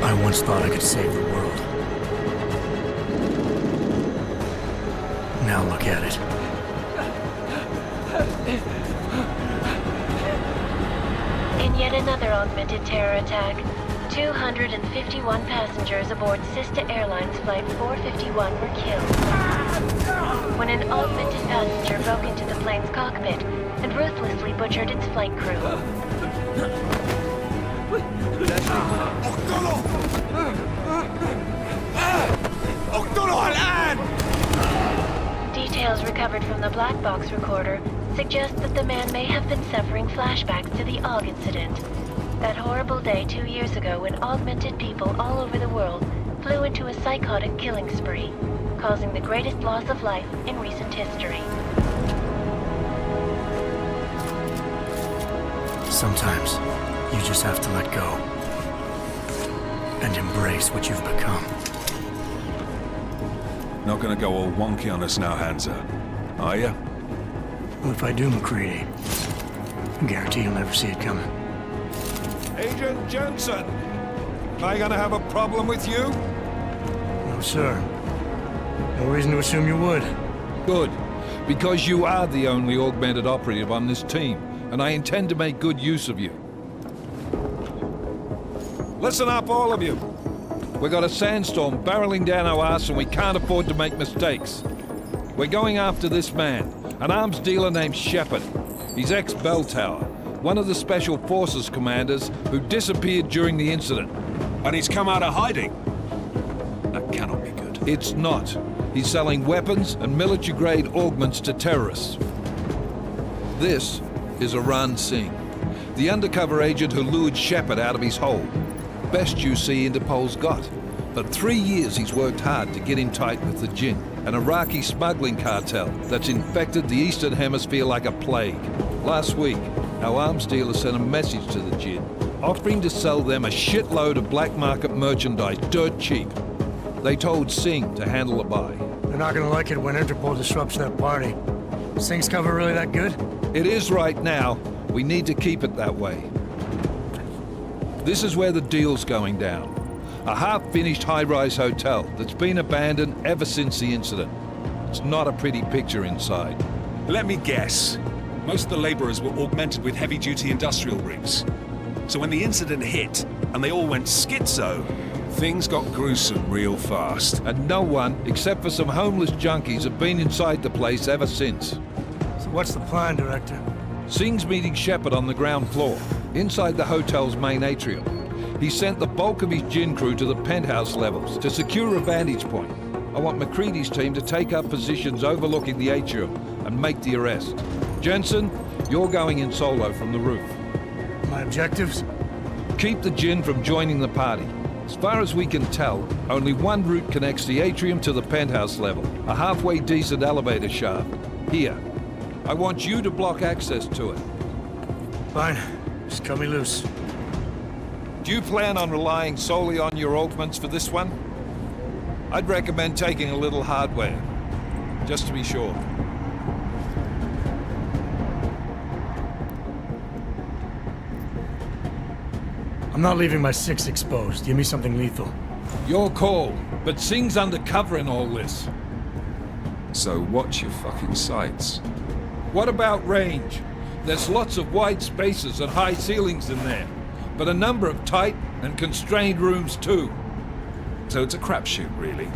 I once thought I could save the world. Now look at it. In yet another augmented terror attack, 251 passengers aboard Sister Airlines Flight 451 were killed when an augmented passenger broke into the plane's cockpit and ruthlessly butchered its flight crew. Details recovered from the black box recorder suggest that the man may have been suffering flashbacks to the Aug incident. That horrible day 2 years ago when augmented people all over the world flew into a psychotic killing spree, causing the greatest loss of life in recent history. Sometimes, you just have to let go. And embrace what you've become. Not gonna go all wonky on us now, Hansa, are ya? Well, if I do, McCready, I guarantee you'll never see it coming. Agent Jensen! Am I gonna have a problem with you? No, sir. No reason to assume you would. Good. Because you are the only augmented operative on this team, and I intend to make good use of you. Listen up, all of you. We've got a sandstorm barreling down our arse and we can't afford to make mistakes. We're going after this man, an arms dealer named Shepard. He's ex-Bell Tower, one of the Special Forces commanders who disappeared during the incident. And he's come out of hiding? That cannot be good. It's not. He's selling weapons and military-grade augments to terrorists. This is Aran Singh, the undercover agent who lured Shepard out of his hole. Best you see Interpol's got. For 3 years he's worked hard to get in tight with the Jinn, an Iraqi smuggling cartel that's infected the Eastern Hemisphere like a plague. Last week, our arms dealer sent a message to the Jinn, offering to sell them a shitload of black market merchandise dirt cheap. They told Singh to handle the buy. They're not gonna like it when Interpol disrupts that party. Singh's cover really that good? It is right now. We need to keep it that way. This is where the deal's going down. A half-finished high-rise hotel that's been abandoned ever since the incident. It's not a pretty picture inside. Let me guess. Most of the laborers were augmented with heavy-duty industrial rigs. So when the incident hit, and they all went schizo, things got gruesome real fast. And no one, except for some homeless junkies, have been inside the place ever since. So what's the plan, Director? Singh's meeting Shepard on the ground floor, inside the hotel's main atrium. He sent the bulk of his Jinn crew to the penthouse levels to secure a vantage point. I want McCready's team to take up positions overlooking the atrium and make the arrest. Jensen, you're going in solo from the roof. My objectives? Keep the Jinn from joining the party. As far as we can tell, only one route connects the atrium to the penthouse level, a halfway decent elevator shaft. Here. I want you to block access to it. Fine. Just cut me loose. Do you plan on relying solely on your augments for this one? I'd recommend taking a little hardware, just to be sure. I'm not leaving my six exposed. Give me something lethal. Your call, but Singh's undercover in all this. So watch your fucking sights. What about range? There's lots of wide spaces and high ceilings in there, but a number of tight and constrained rooms too. So it's a crapshoot, really.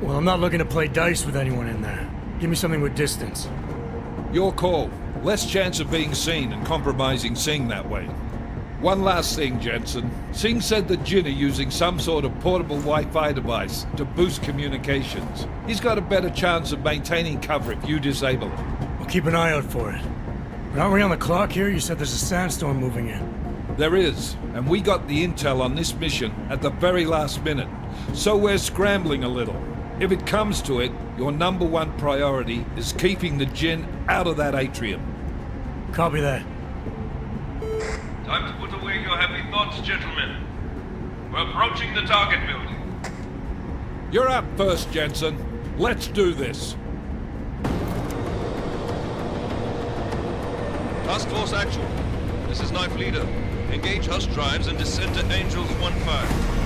Well, I'm not looking to play dice with anyone in there. Give me something with distance. Your call. Less chance of being seen and compromising Singh that way. One last thing, Jensen. Singh said the Jinn are using some sort of portable Wi-Fi device to boost communications. He's got a better chance of maintaining cover if you disable it. I'll keep an eye out for it. But aren't we on the clock here? You said there's a sandstorm moving in. There is, and we got the intel on this mission at the very last minute. So we're scrambling a little. If it comes to it, your number one priority is keeping the Jinn out of that atrium. Copy that. Time to put away your heavy thoughts, gentlemen. We're approaching the target building. You're up first, Jensen. Let's do this. Task Force Actual. This is Knife Leader. Engage Hush drives and descend to Angels 1-5.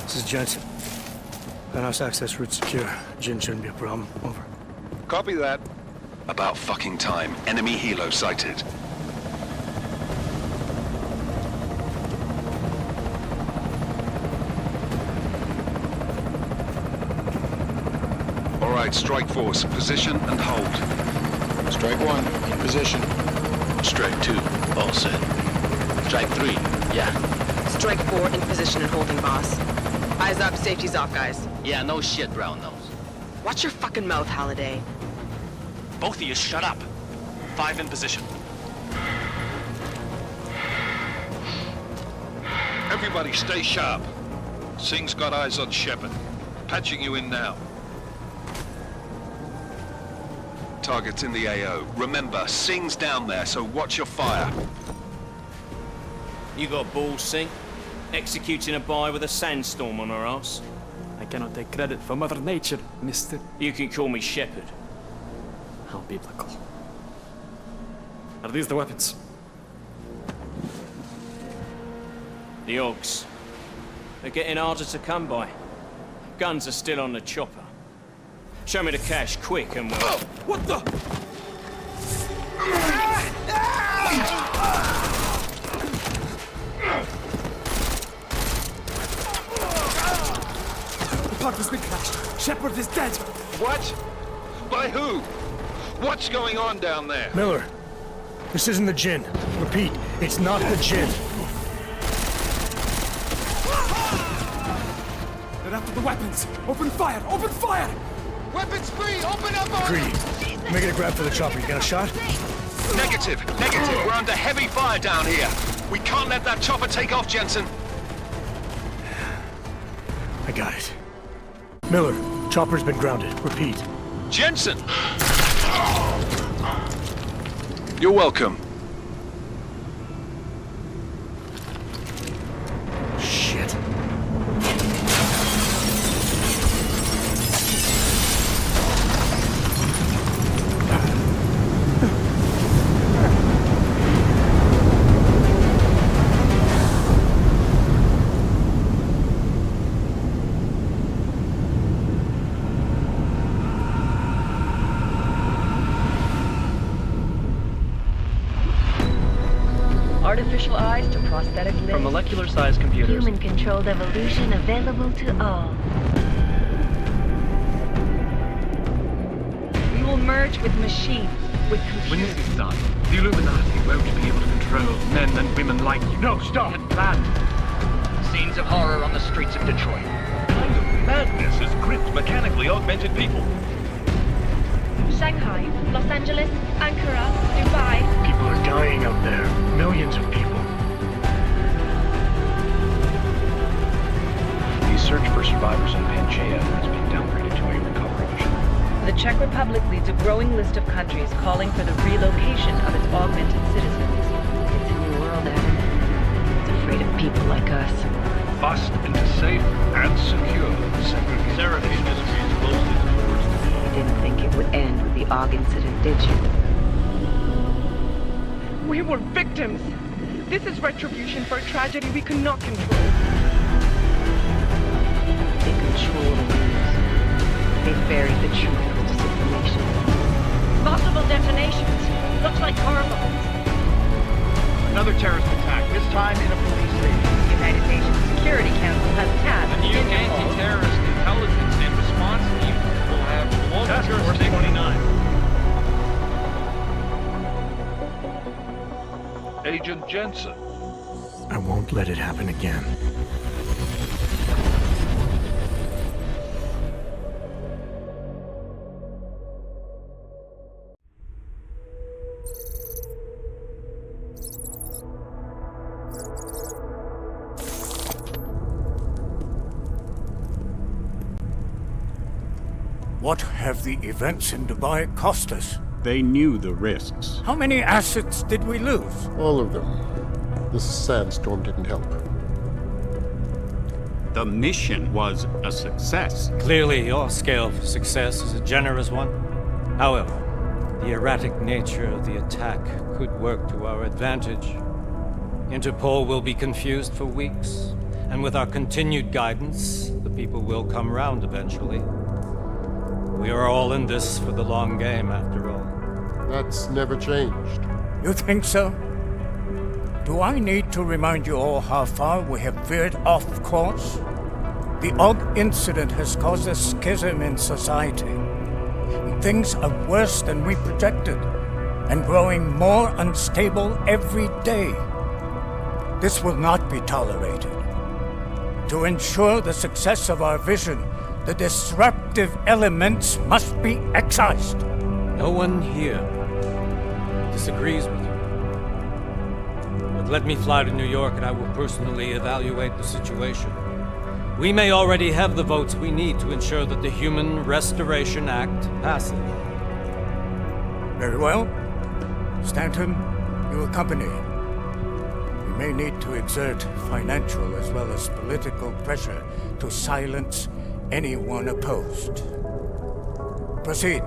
This is Jensen. Penthouse access route secure. Jin shouldn't be a problem. Over. Copy that. About fucking time. Enemy helo sighted. All right, Strike Force. Position and hold. Strike 1, in position. Strike 2, all set. Strike 3, yeah. Strike 4 in position and holding, boss. Eyes up, safety's off, guys. Yeah, no shit, brown nose. Watch your fucking mouth, Halliday. Both of you, shut up. 5 in position. Everybody stay sharp. Singh's got eyes on Shepard. Patching you in now. Target's in the AO. Remember, Singh's down there, so watch your fire. You got balls, Singh? Executing a buy with a sandstorm on her ass? I cannot take credit for Mother Nature, mister. You can call me Shepard. How biblical. Are these the weapons? The Augs. They're getting harder to come by. Guns are still on the chopper. Show me the cash, quick, and we'll... Oh, what the? The park has been crashed. Shepard is dead. What? By who? What's going on down there? Miller, this isn't the Jinn. Repeat, it's not the Jinn. They're after the weapons. Open fire! Open fire! Weapons free! Open up on Greedy. Make it a grab for the chopper. You got a shot? Negative. We're under heavy fire down here. We can't let that chopper take off, Jensen. I got it. Miller, chopper's been grounded. Repeat. Jensen! You're welcome. Shit. Artificial eyes to prosthetic limbs. From molecular-sized computers. Human-controlled evolution available to all. We will merge with machines, with computers. When this is done, the Illuminati won't be able to control men and women like you. No, stop! We had planned. Scenes of horror on the streets of Detroit. Kind of madness has gripped mechanically augmented people. Shanghai, Los Angeles, Ankara, Dubai. People are dying out there. Millions of people. The search for survivors in Pangaea has been downgraded to a recovery mission. The Czech Republic leads a growing list of countries calling for the relocation of its augmented citizens. It's a new world, Adam. It's afraid of people like us. Bust into safe and secure segregation. Seraphine Industries closely towards the... You didn't think it would end with the AUG incident, did you? We were victims. This is retribution for a tragedy we could not control. They control the news. They buried the truth with disinformation. Multiple detonations. Looks like car bombs. Another terrorist attack, this time in a police station. The United Nations Security Council has tasked A new Interpol. anti-terrorist intelligence and response team will have global jurisdiction. 29. Agent Jensen. I won't let it happen again. What have the events in Dubai cost us? They knew the risks. How many assets did we lose? All of them. This sandstorm didn't help. The mission was a success. Clearly, your scale for success is a generous one. However, the erratic nature of the attack could work to our advantage. Interpol will be confused for weeks, and with our continued guidance, the people will come round eventually. We are all in this for the long game, after all. That's never changed. You think so? Do I need to remind you all how far we have veered off course? The AUG incident has caused a schism in society. Things are worse than we projected, and growing more unstable every day. This will not be tolerated. To ensure the success of our vision, the disruptive elements must be excised. No one here disagrees with you. But let me fly to New York and I will personally evaluate the situation. We may already have the votes we need to ensure that the Human Restoration Act passes. Very well. Stanton, you accompany. We may need to exert financial as well as political pressure to silence anyone opposed. Proceed.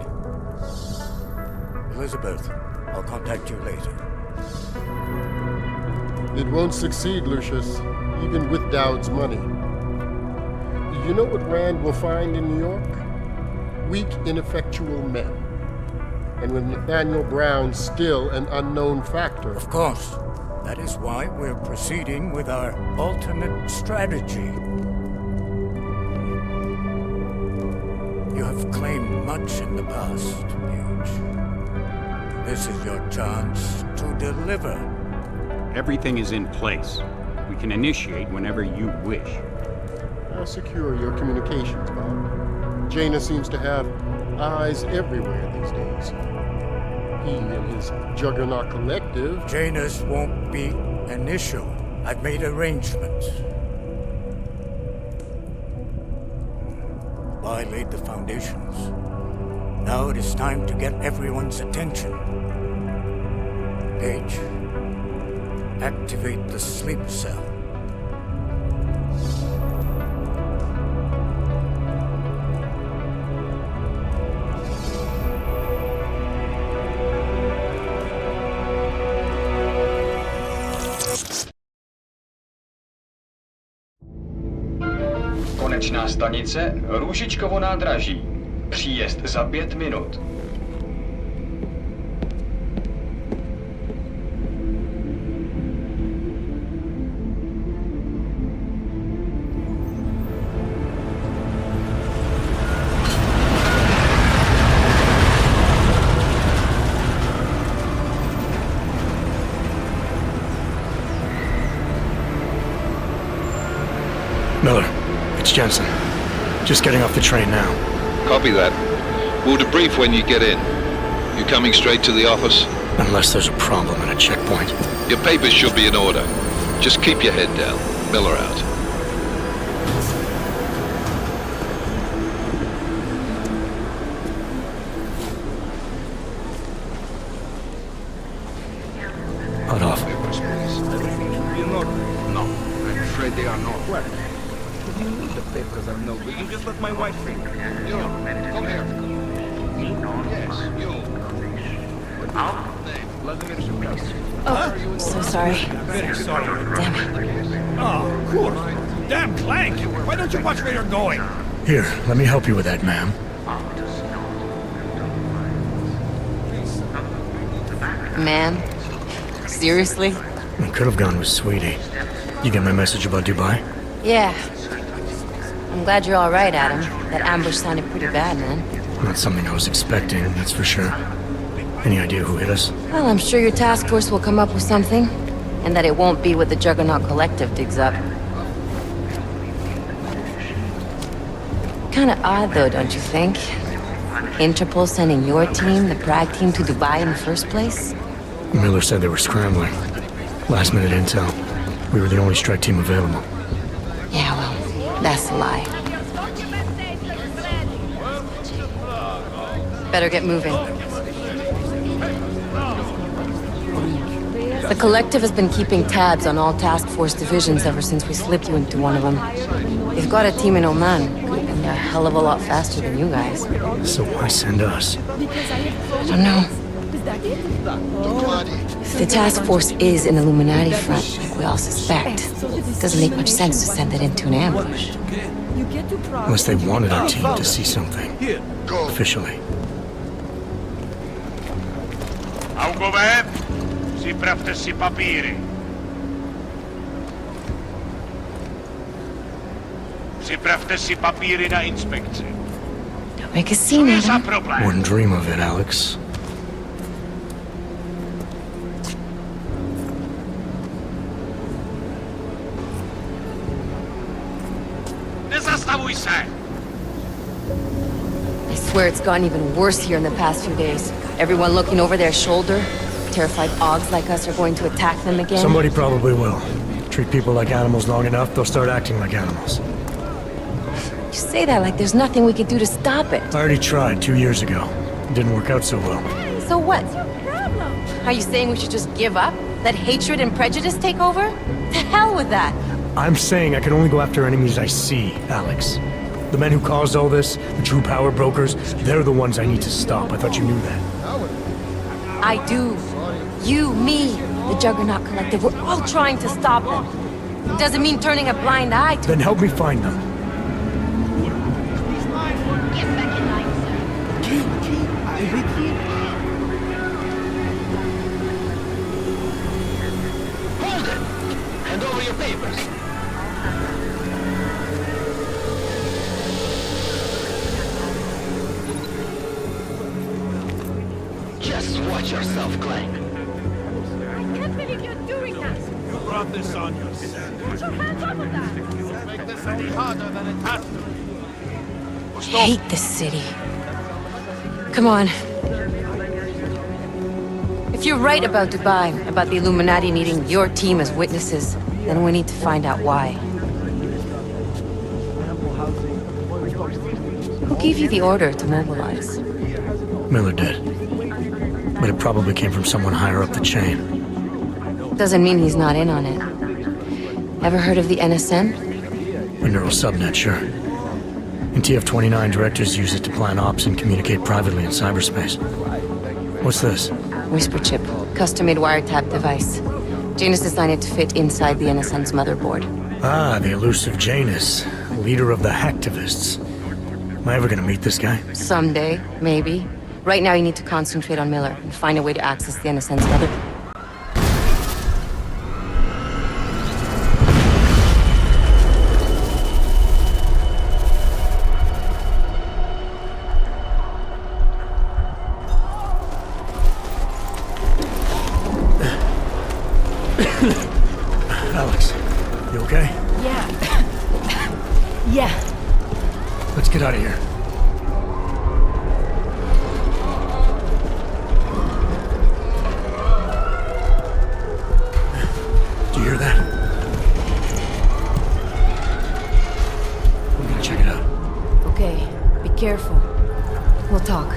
Elizabeth, I'll contact you later. It won't succeed, Lucius, even with Dowd's money. You know what Rand will find in New York? Weak, ineffectual men. And with Nathaniel Brown still an unknown factor. Of course. That is why we're proceeding with our alternate strategy. You have claimed much in the past, Paige. This is your chance to deliver. Everything is in place. We can initiate whenever you wish. I'll secure your communications, Bob. Jaina seems to have eyes everywhere these days. He and his Juggernaut Collective... Jaina's won't be an issue. I've made arrangements. I laid the foundations. Now it is time to get everyone's attention. Paige, activate the sleep cell. Konečná stanice Růžičkovo nádraží. Příjezd za 5 minut. Miller, it's Jensen. Just getting off the train now. Copy that. We'll debrief when you get in. You coming straight to the office? Unless there's a problem at a checkpoint. Your papers should be in order. Just keep your head down. Miller out. Hold off. No, I'm afraid they are not. What? What do you mean the papers are no good? You just let my wife think. You, come here. Me? Yes, you. Vladimir Zhukas. Oh, so sorry. Very sorry. Damn it. Oh, cool. Damn Clank! Why don't you watch where you're going? Here, let me help you with that, ma'am. Man? Seriously? I could have gone with Sweetie. You get my message about Dubai? Yeah. I'm glad you're all right, Adam. That ambush sounded pretty bad, man. Not something I was expecting, that's for sure. Any idea who hit us? Well, I'm sure your task force will come up with something. And that it won't be what the Juggernaut Collective digs up. Kinda odd, though, don't you think? Interpol sending your team, the Prague team, to Dubai in the first place? Miller said they were scrambling. Last minute intel. We were the only strike team available. Yeah, well, that's a lie. Better get moving. The Collective has been keeping tabs on all task force divisions ever since we slipped you into one of them. They've got a team in Oman, and they're a hell of a lot faster than you guys. So why send us? I don't know. If the task force is an Illuminati front, like we all suspect, it doesn't make much sense to send it into an ambush. Unless they wanted our team to see something. Officially. Augover, připravte si papíry. Připravte si papíry na inspekci. Don't make a scene, Adam. Wouldn't dream of it, Alex. Nezastavuj se! I swear it's gotten even worse here in the past few days. Everyone looking over their shoulder. Terrified Augs like us are going to attack them again. Somebody probably will. Treat people like animals long enough, they'll start acting like animals. You say that like there's nothing we could do to stop it. I already tried 2 years ago. It didn't work out so well. So what? Are you saying we should just give up? Let hatred and prejudice take over? To hell with that! I'm saying I can only go after enemies I see, Alex. The men who caused all this, the true power brokers, they're the ones I need to stop. I thought you knew that. I do. You, me, the Juggernaut Collective, we're all trying to stop them. It doesn't mean turning a blind eye to... Then help me find them. Hold it! Hand over your papers. Just watch yourself, Glenn. I can't believe you're doing that! You brought this on yourself. Put your hands off of that! You make this any harder than it has to be. I hate this city. Come on. If you're right about Dubai, about the Illuminati needing your team as witnesses, then we need to find out why. Who gave you the order to mobilize? Miller did. But it probably came from someone higher up the chain. Doesn't mean he's not in on it. Ever heard of the NSN? A neural subnet, sure. In TF-29, directors use it to plan ops and communicate privately in cyberspace. What's this? Whisper chip. Custom-made wiretap device. Janus designed it to fit inside the NSN's motherboard. Ah, the elusive Janus. Leader of the hacktivists. Am I ever gonna meet this guy? Someday, maybe. Right now you need to concentrate on Miller and find a way to access the NSN's motherboard. Alex, you okay? Yeah. Yeah. Let's get out of here. Do you hear that? I'm gonna check it out. Okay, be careful. We'll talk.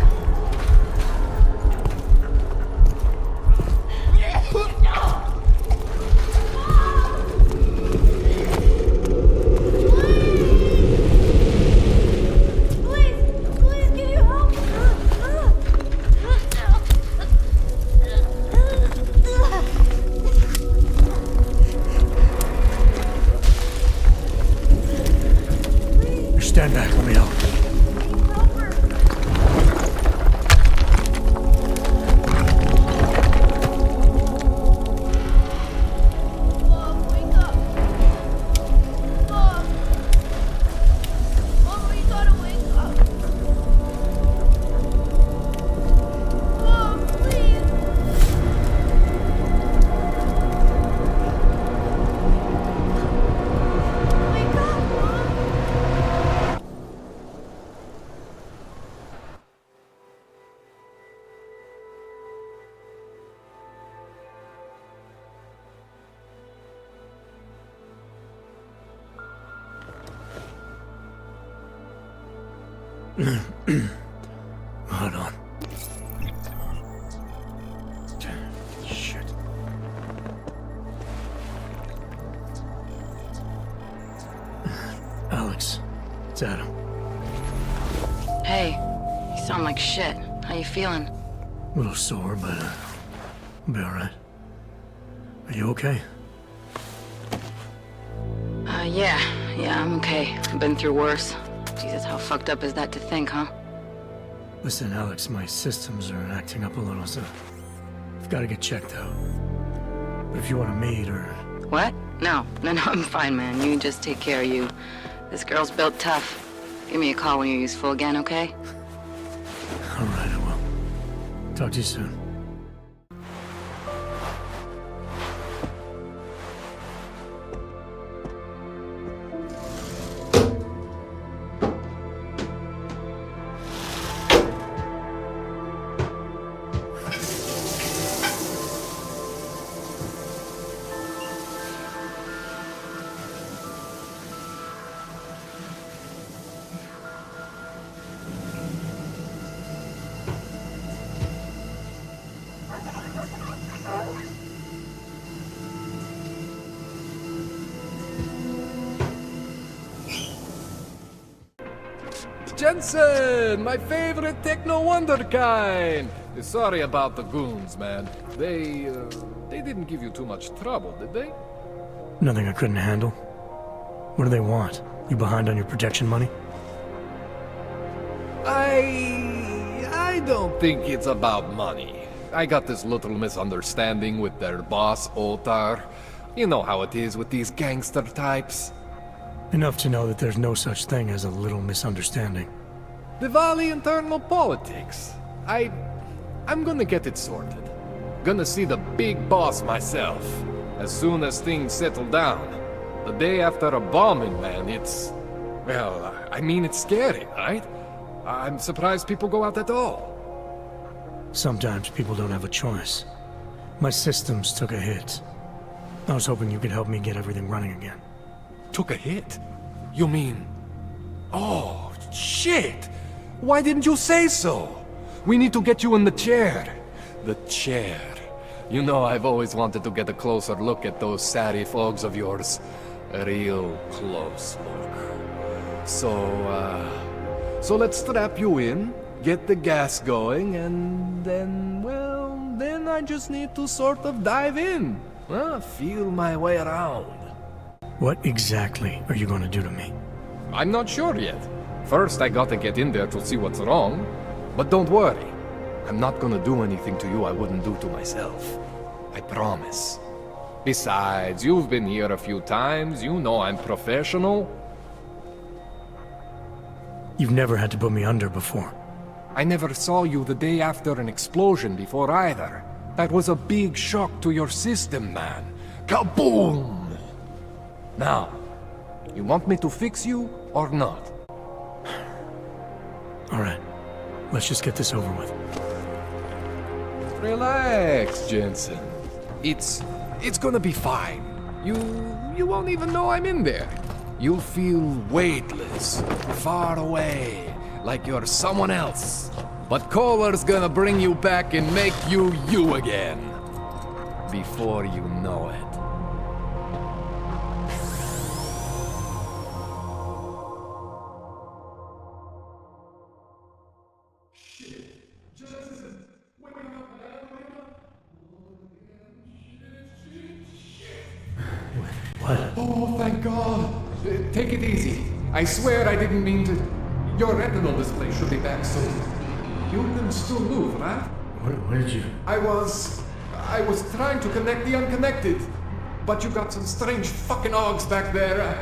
Stand back, let me help. Hold on. Shit. Alex, it's Adam. Hey, you sound like shit. How you feeling? A little sore, but I'll be alright. Are you okay? Yeah, I'm okay. I've been through worse. Jesus, how fucked up is that to think, huh? Listen, Alex, my systems are acting up a little, so I've got to get checked out. But if you want to meet or... What? No, I'm fine, man. You just take care of you. This girl's built tough. Give me a call when you're useful again, okay? Alright, I will. Talk to you soon. Jensen, my favorite techno wonderkind. Sorry about the goons, man. They didn't give you too much trouble, did they? Nothing I couldn't handle. What do they want? You behind on your protection money? I don't think it's about money. I got this little misunderstanding with their boss, Otar. You know how it is with these gangster types. Enough to know that there's no such thing as a little misunderstanding. Diwali internal politics. I'm gonna get it sorted. Gonna see the big boss myself. As soon as things settle down. The day after a bombing, man, it's... Well, I mean, it's scary, right? I'm surprised people go out at all. Sometimes people don't have a choice. My systems took a hit. I was hoping you could help me get everything running again. Took a hit? You mean... Oh, shit! Why didn't you say so? We need to get you in the chair. The chair. You know, I've always wanted to get a closer look at those satty fogs of yours. A real close look. So let's strap you in, get the gas going, and then, well, then I just need to sort of dive in. Feel my way around. What exactly are you going to do to me? I'm not sure yet. First, I gotta get in there to see what's wrong. But don't worry. I'm not gonna do anything to you I wouldn't do to myself. I promise. Besides, you've been here a few times. You know I'm professional. You've never had to put me under before. I never saw you the day after an explosion before either. That was a big shock to your system, man. Kaboom! Now, you want me to fix you or not? All right, let's just get this over with. Relax, Jensen. It's gonna be fine. You won't even know I'm in there. You'll feel weightless, far away, like you're someone else. But Kohler's gonna bring you back and make you you again. Before you know it. What? Oh, thank God. Take it easy. I swear I didn't mean to... Your retinal display should be back soon. You can still move, right? Where did you... I was trying to connect the unconnected. But you got some strange fucking augs back there.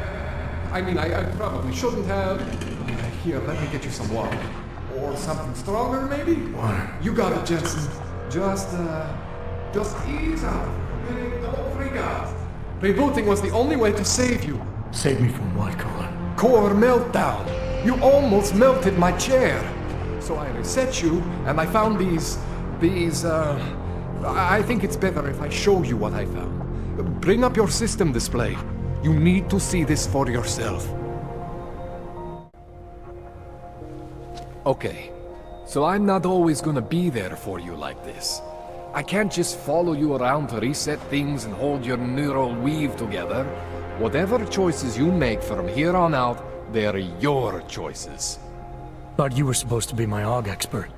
I mean, I probably shouldn't have. Here, let me get you some water. Or something stronger, maybe? Water. You got it, Jensen. Just ease out. Okay? Don't freak out. Rebooting was the only way to save you. Save me from what, Kohler? Core meltdown. You almost melted my chair. So I reset you, and I found these, I think it's better if I show you what I found. Bring up your system display. You need to see this for yourself. Okay, so I'm not always gonna be there for you like this. I can't just follow you around to reset things and hold your neural weave together. Whatever choices you make from here on out, they're your choices. Thought you were supposed to be my aug expert.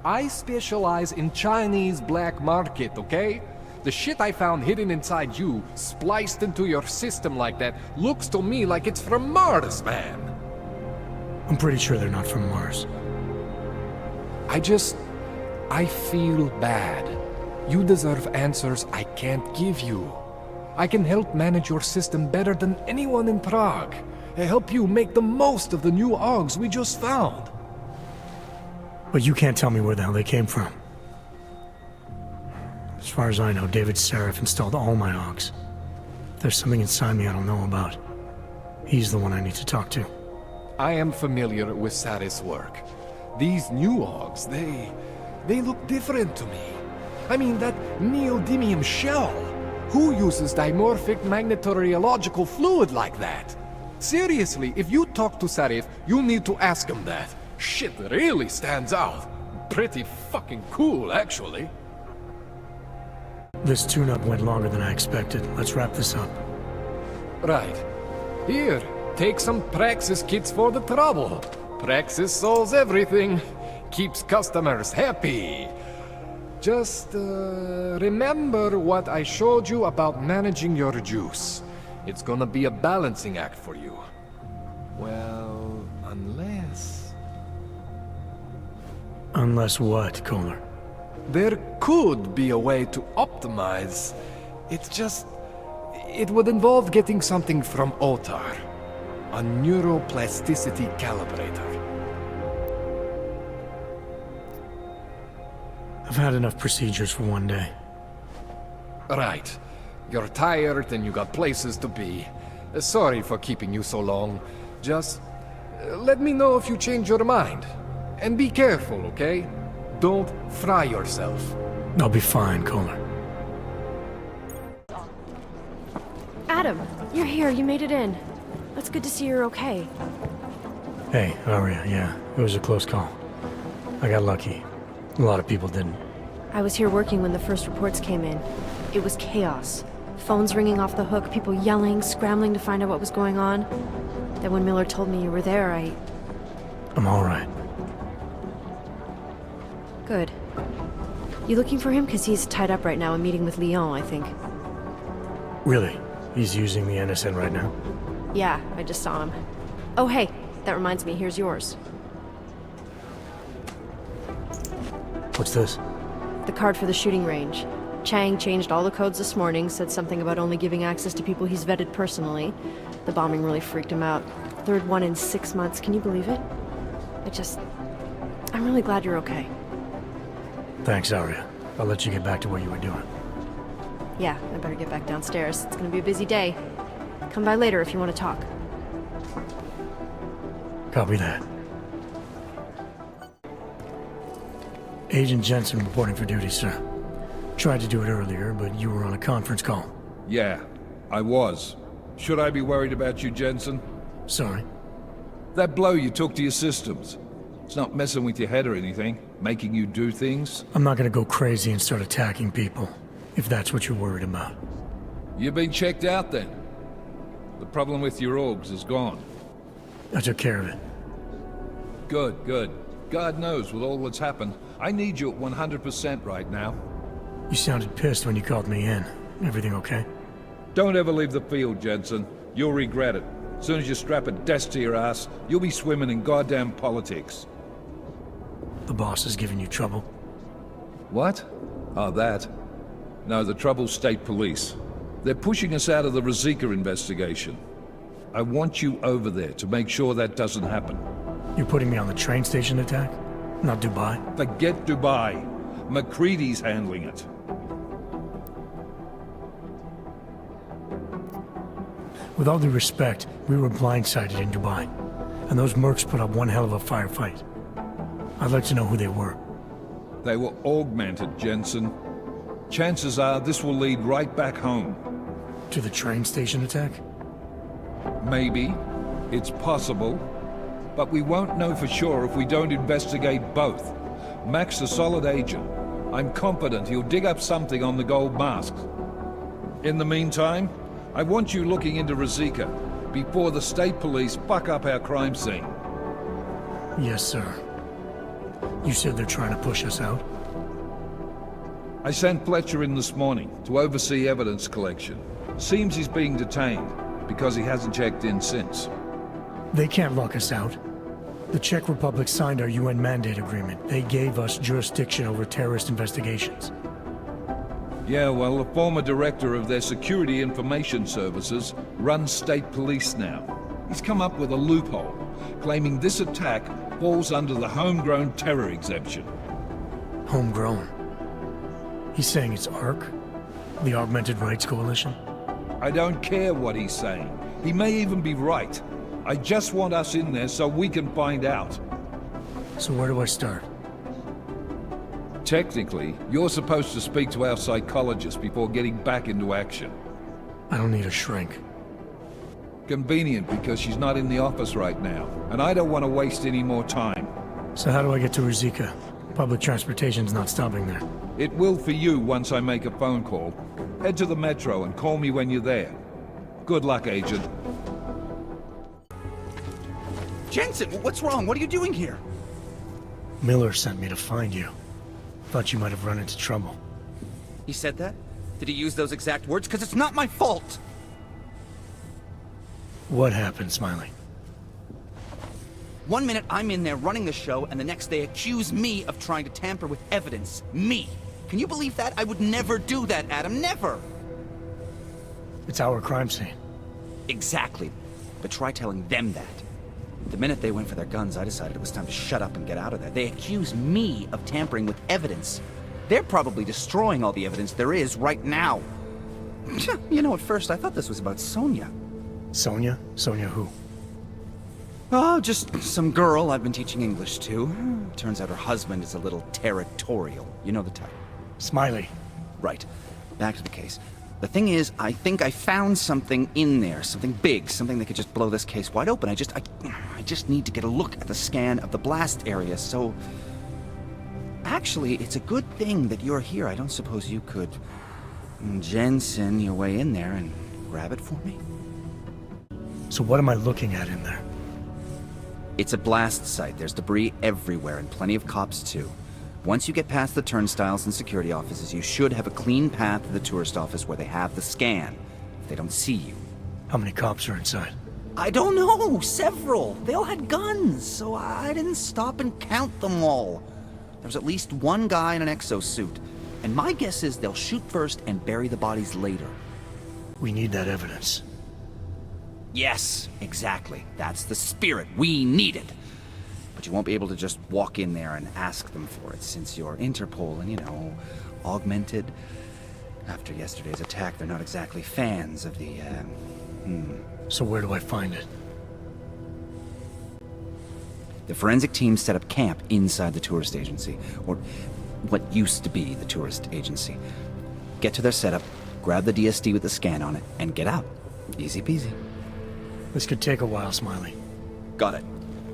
I specialize in Chinese black market, okay? The shit I found hidden inside you, spliced into your system like that, looks to me like it's from Mars, man. I'm pretty sure they're not from Mars. I feel bad. You deserve answers I can't give you. I can help manage your system better than anyone in Prague. I help you make the most of the new augs we just found. But you can't tell me where the hell they came from. As far as I know, David Seraph installed all my augs. If there's something inside me I don't know about, he's the one I need to talk to. I am familiar with Sarah's work. These new augs, they look different to me. I mean, that neodymium shell. Who uses dimorphic magnetorheological fluid like that? Seriously, if you talk to Sarif, you need to ask him that. Shit really stands out. Pretty fucking cool, actually. This tune-up went longer than I expected. Let's wrap this up. Right. Here, take some Praxis kits for the trouble. Praxis solves everything. Keeps customers happy. Just, remember what I showed you about managing your juice. It's gonna be a balancing act for you. Well, unless... Unless what, Kohler? There could be a way to optimize. It would involve getting something from Otar. A neuroplasticity calibrator. I've had enough procedures for one day. Right. You're tired and you got places to be. Sorry for keeping you so long. Just let me know if you change your mind. And be careful, okay? Don't fry yourself. I'll be fine, Kohler. Adam, you're here. You made it in. It's good to see you're okay. Hey, Aria, yeah. It was a close call. I got lucky. A lot of people didn't. I was here working when the first reports came in. It was chaos. Phones ringing off the hook, people yelling, scrambling to find out what was going on. Then when Miller told me you were there, I'm all right. Good. You looking for him? Because he's tied up right now and meeting with Lyon, I think. Really? He's using the NSN right now? Yeah, I just saw him. Oh, hey, that reminds me, here's yours. What's this? The card for the shooting range. Chang changed all the codes this morning, said something about only giving access to people he's vetted personally. The bombing really freaked him out. Third one in 6 months, can you believe it? I'm really glad you're okay. Thanks, Aria. I'll let you get back to what you were doing. Yeah, I better get back downstairs. It's gonna be a busy day. Come by later if you want to talk. Copy that. Agent Jensen reporting for duty, sir. Tried to do it earlier, but you were on a conference call. Yeah, I was. Should I be worried about you, Jensen? Sorry? That blow you took to your systems. It's not messing with your head or anything, making you do things. I'm not gonna go crazy and start attacking people, if that's what you're worried about. You've been checked out then. The problem with your orgs is gone. I took care of it. Good, good. God knows with all that's happened, I need you at 100% right now. You sounded pissed when you called me in. Everything okay? Don't ever leave the field, Jensen. You'll regret it. As soon as you strap a desk to your ass, you'll be swimming in goddamn politics. The boss is giving you trouble? What? Oh, that. No, the trouble's state police. They're pushing us out of the Ruzicka investigation. I want you over there to make sure that doesn't happen. You're putting me on the train station attack? Not Dubai? Forget Dubai. McCready's handling it. With all due respect, we were blindsided in Dubai. And those mercs put up one hell of a firefight. I'd like to know who they were. They were augmented, Jensen. Chances are this will lead right back home. To the train station attack? Maybe. It's possible. but we won't know for sure if we don't investigate both. Mac's a solid agent. I'm confident he'll dig up something on the gold masks. In the meantime, I want you looking into Ruzicka before the state police fuck up our crime scene. Yes, sir. You said they're trying to push us out? I sent Fletcher in this morning to oversee evidence collection. Seems he's being detained because he hasn't checked in since. They can't lock us out. The Czech Republic signed our UN mandate agreement. They gave us jurisdiction over terrorist investigations. Yeah, well, the former director of their security information services runs state police now. He's come up with a loophole, claiming this attack falls under the homegrown terror exemption. Homegrown? He's saying it's ARC? The Augmented Rights Coalition? I don't care what he's saying. He may even be right. I just want us in there so we can find out. So where do I start? Technically, you're supposed to speak to our psychologist before getting back into action. I don't need a shrink. Convenient because she's not in the office right now, and I don't want to waste any more time. So how do I get to Ruzicka? Public transportation's not stopping there. It will for you once I make a phone call. Head to the metro and call me when you're there. Good luck, Agent. Jensen, what's wrong? What are you doing here? Miller sent me to find you. Thought you might have run into trouble. He said that? Did he use those exact words? Because it's not my fault! What happened, Smiley? 1 minute I'm in there running the show, and the next they accuse me of trying to tamper with evidence. Me! Can you believe that? I would never do that, Adam. Never! It's our crime scene. Exactly. But try telling them that. The minute they went for their guns, I decided it was time to shut up and get out of there. They accuse me of tampering with evidence. They're probably destroying all the evidence there is right now. You know, at first I thought this was about Sonia. Sonia? Sonia who? Oh, just some girl I've been teaching English to. Turns out her husband is a little territorial. You know the type. Smiley. Right. Back to the case. The thing is, I think I found something in there. Something big. Something that could just blow this case wide open. I just need to get a look at the scan of the blast area, so... Actually, it's a good thing that you're here. I don't suppose you could... Jensen your way in there and grab it for me? So what am I looking at in there? It's a blast site. There's debris everywhere, and plenty of cops, too. Once you get past the turnstiles and security offices, you should have a clean path to the tourist office where they have the scan, if they don't see you. How many cops are inside? I don't know! Several! They all had guns, so I didn't stop and count them all. There was at least one guy in an exosuit, and my guess is they'll shoot first and bury the bodies later. We need that evidence. Yes, exactly. That's the spirit. We need it. But you won't be able to just walk in there and ask them for it, since you're Interpol and, you know, augmented. After yesterday's attack, they're not exactly fans of the, So where do I find it? The forensic team set up camp inside the tourist agency, or what used to be the tourist agency. Get to their setup, grab the DSD with the scan on it, and get out. Easy peasy. This could take a while, Smiley. Got it.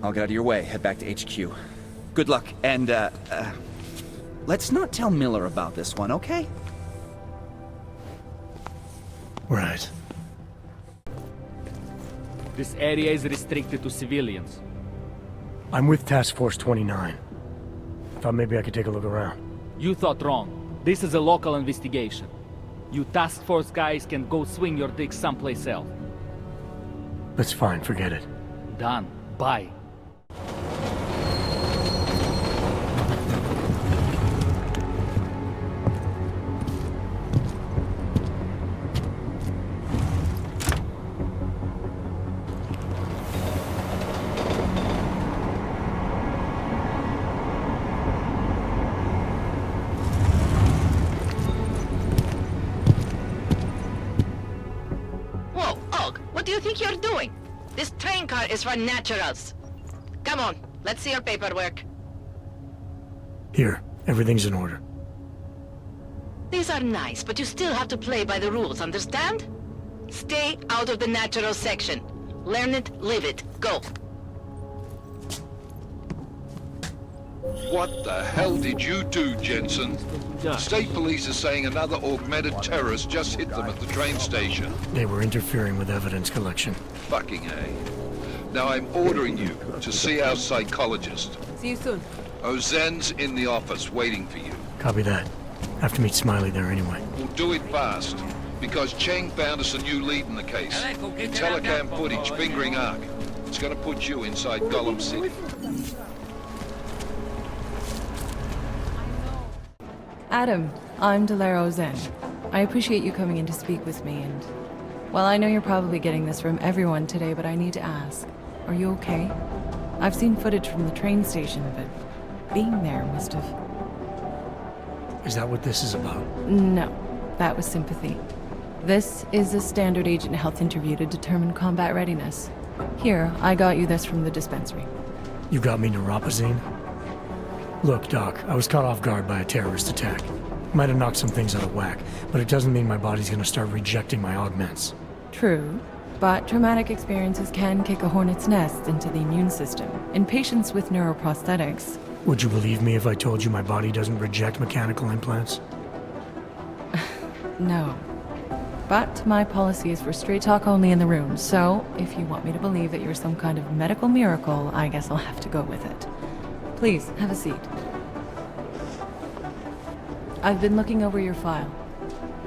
I'll get out of your way, head back to HQ. Good luck, and, let's not tell Miller about this one, okay? Right. This area is restricted to civilians. I'm with Task Force 29. Thought maybe I could take a look around. You thought wrong. This is a local investigation. You Task Force guys can go swing your dick someplace else. That's fine, forget it. Done. Bye. Whoa, Og, what do you think you're doing? This train car is for naturals. Come on, let's see your paperwork. Here, everything's in order. These are nice, but you still have to play by the rules, understand? Stay out of the natural section. Learn it, live it, go. What the hell did you do, Jensen? State police are saying another augmented terrorist just hit them at the train station. They were interfering with evidence collection. Fucking A. Now I'm ordering you to see our psychologist. See you soon. Ozen's in the office waiting for you. Copy that. Have to meet Smiley there anyway. We'll do it fast, because Cheng found us a new lead in the case. Telecam footage fingering Ark. It's gonna put you inside Gollum City. Adam, I'm Delaro Zen. I appreciate you coming in to speak with me, and... well, I know you're probably getting this from everyone today, but I need to ask. Are you okay? I've seen footage from the train station, but being there must have... Is that what this is about? No, that was sympathy. This is a standard agent health interview to determine combat readiness. Here, I got you this from the dispensary. You got me neuropazine? Look, Doc, I was caught off guard by a terrorist attack. Might have knocked some things out of whack, but it doesn't mean my body's gonna start rejecting my augments. True, but traumatic experiences can kick a hornet's nest into the immune system. In patients with neuroprosthetics... Would you believe me if I told you my body doesn't reject mechanical implants? No. But my policy is for straight talk only in the room, so if you want me to believe that you're some kind of medical miracle, I guess I'll have to go with it. Please, have a seat. I've been looking over your file.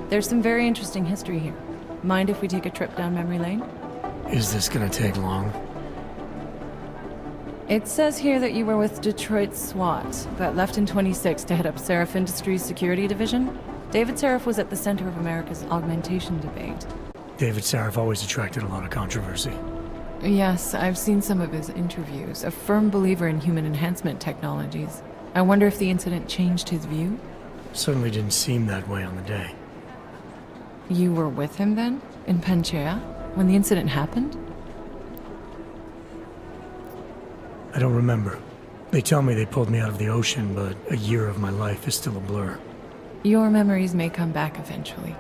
There's some very interesting history here. Mind if we take a trip down memory lane? Is this gonna take long? It says here that you were with Detroit SWAT, but left in 26 to head up Seraph Industries' security division. David Seraph was at the center of America's augmentation debate. David Seraph always attracted a lot of controversy. Yes, I've seen some of his interviews. A firm believer in human enhancement technologies. I wonder if the incident changed his view? Certainly didn't seem that way on the day. You were with him then? In Panchea? When the incident happened? I don't remember. They tell me they pulled me out of the ocean, but a year of my life is still a blur. Your memories may come back eventually.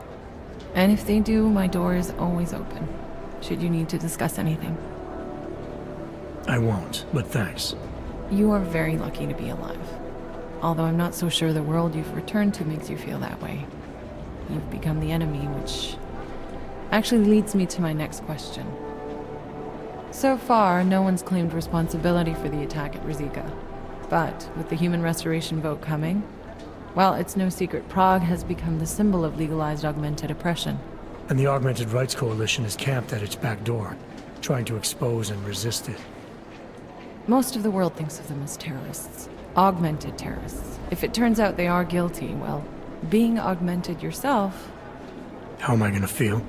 And if they do, my door is always open, should you need to discuss anything. I won't, but thanks. You are very lucky to be alive. Although I'm not so sure the world you've returned to makes you feel that way. You've become the enemy, which actually leads me to my next question. So far, no one's claimed responsibility for the attack at Rizika. But with the human restoration vote coming, well, it's no secret Prague has become the symbol of legalized augmented oppression. And the Augmented Rights Coalition is camped at its back door, trying to expose and resist it. Most of the world thinks of them as terrorists. Augmented terrorists. If it turns out they are guilty, well, being augmented yourself... How am I gonna feel?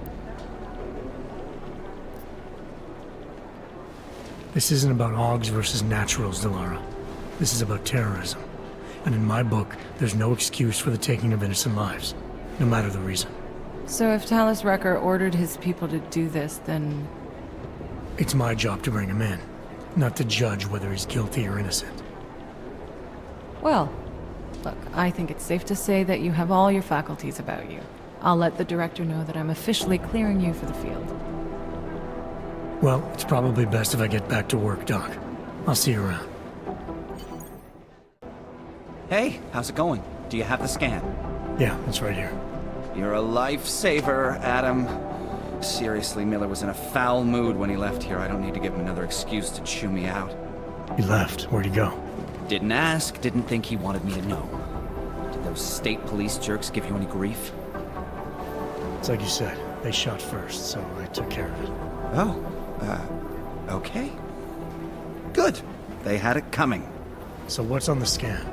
This isn't about Augs versus naturals, Delara. This is about terrorism. And in my book, there's no excuse for the taking of innocent lives, no matter the reason. So if Talus Wrecker ordered his people to do this, then... It's my job to bring him in, not to judge whether he's guilty or innocent. Well, look, I think it's safe to say that you have all your faculties about you. I'll let the director know that I'm officially clearing you for the field. Well, it's probably best if I get back to work, Doc. I'll see you around. Hey, how's it going? Do you have the scan? Yeah, it's right here. You're a lifesaver, Adam. Seriously, Miller was in a foul mood when he left here. I don't need to give him another excuse to chew me out. He left. Where'd he go? Didn't ask, didn't think he wanted me to know. Did those state police jerks give you any grief? It's like you said. They shot first, so I took care of it. Oh, okay. Good. They had it coming. So what's on the scan?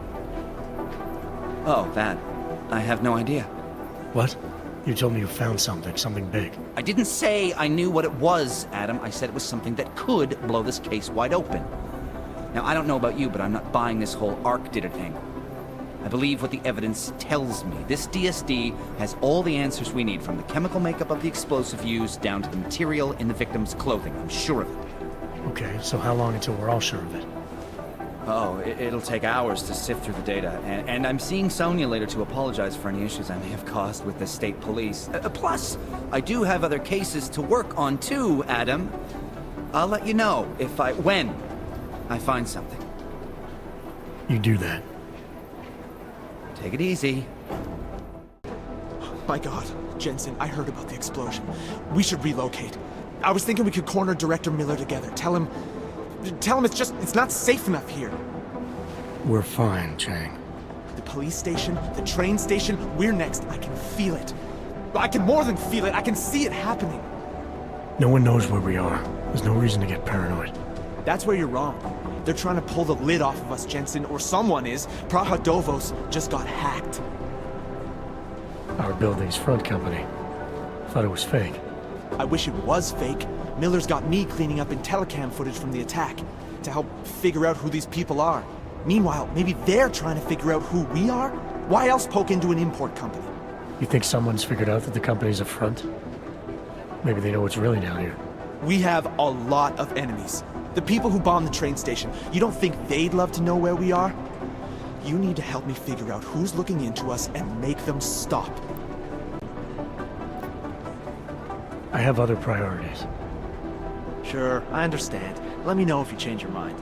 Oh, that. I have no idea. What? You told me you found something big. I didn't say I knew what it was, Adam. I said it was something that could blow this case wide open. Now, I don't know about you, but I'm not buying this whole Ark did it thing. I believe what the evidence tells me. This DSD has all the answers we need, from the chemical makeup of the explosive used down to the material in the victim's clothing. I'm sure of it. Okay, so how long until we're all sure of it? Oh, it'll take hours to sift through the data, and I'm seeing Sonia later to apologize for any issues I may have caused with the state police. Plus, I do have other cases to work on too, Adam. I'll let you know when I find something. You do that. Take it easy. My God, Jensen, I heard about the explosion. We should relocate. I was thinking we could corner Director Miller together. Tell him it's not safe enough here. We're fine, Chang. The police station, the train station, we're next. I can feel it. I can more than feel it, I can see it happening. No one knows where we are. There's no reason to get paranoid. That's where you're wrong. They're trying to pull the lid off of us, Jensen, or someone is. Praha Dovos just got hacked. Our building's front company. Thought it was fake. I wish it was fake. Miller's got me cleaning up IntelliCam footage from the attack to help figure out who these people are. Meanwhile, maybe they're trying to figure out who we are? Why else poke into an import company? You think someone's figured out that the company's a front? Maybe they know what's really down here. We have a lot of enemies. The people who bombed the train station, you don't think they'd love to know where we are? You need to help me figure out who's looking into us and make them stop. I have other priorities. Sure, I understand. Let me know if you change your mind.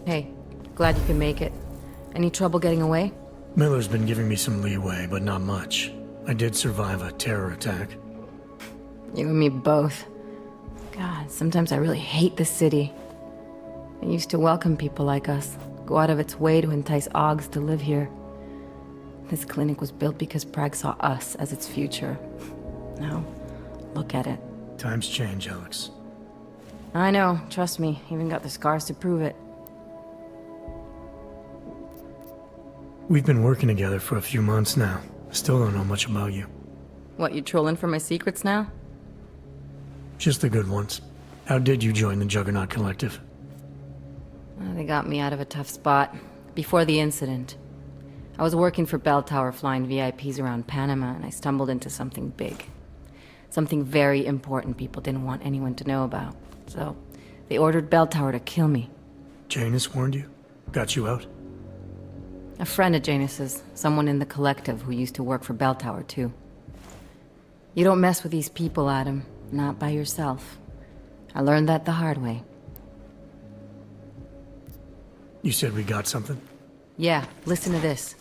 Hey, glad you can make it. Any trouble getting away? Miller's been giving me some leeway, but not much. I did survive a terror attack. You and me both. God, sometimes I really hate this city. It used to welcome people like us, go out of its way to entice Augs to live here. This clinic was built because Prague saw us as its future. Now, look at it. Times change, Alex. I know, trust me, even got the scars to prove it. We've been working together for a few months now. Still don't know much about you. What, you trolling for my secrets now? Just the good ones. How did you join the Juggernaut Collective? They got me out of a tough spot. Before the incident. I was working for Bell Tower flying VIPs around Panama, and I stumbled into something big. Something very important people didn't want anyone to know about. So, they ordered Bell Tower to kill me. Janus warned you? Got you out? A friend of Janus's, someone in the collective who used to work for Bell Tower, too. You don't mess with these people, Adam. Not by yourself. I learned that the hard way. You said we got something? Yeah, listen to this.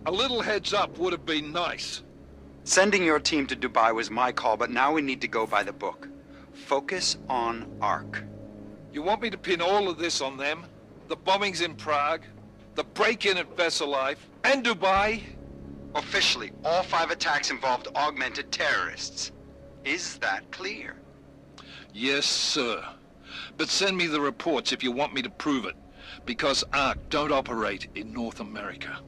A little heads up would have been nice. Sending your team to Dubai was my call, but now we need to go by the book. Focus on Ark. You want me to pin all of this on them? The bombings in Prague, the break-in at Vesellife, and Dubai? Officially, all 5 attacks involved augmented terrorists. Is that clear? Yes, sir. But send me the reports if you want me to prove it, because Ark don't operate in North America.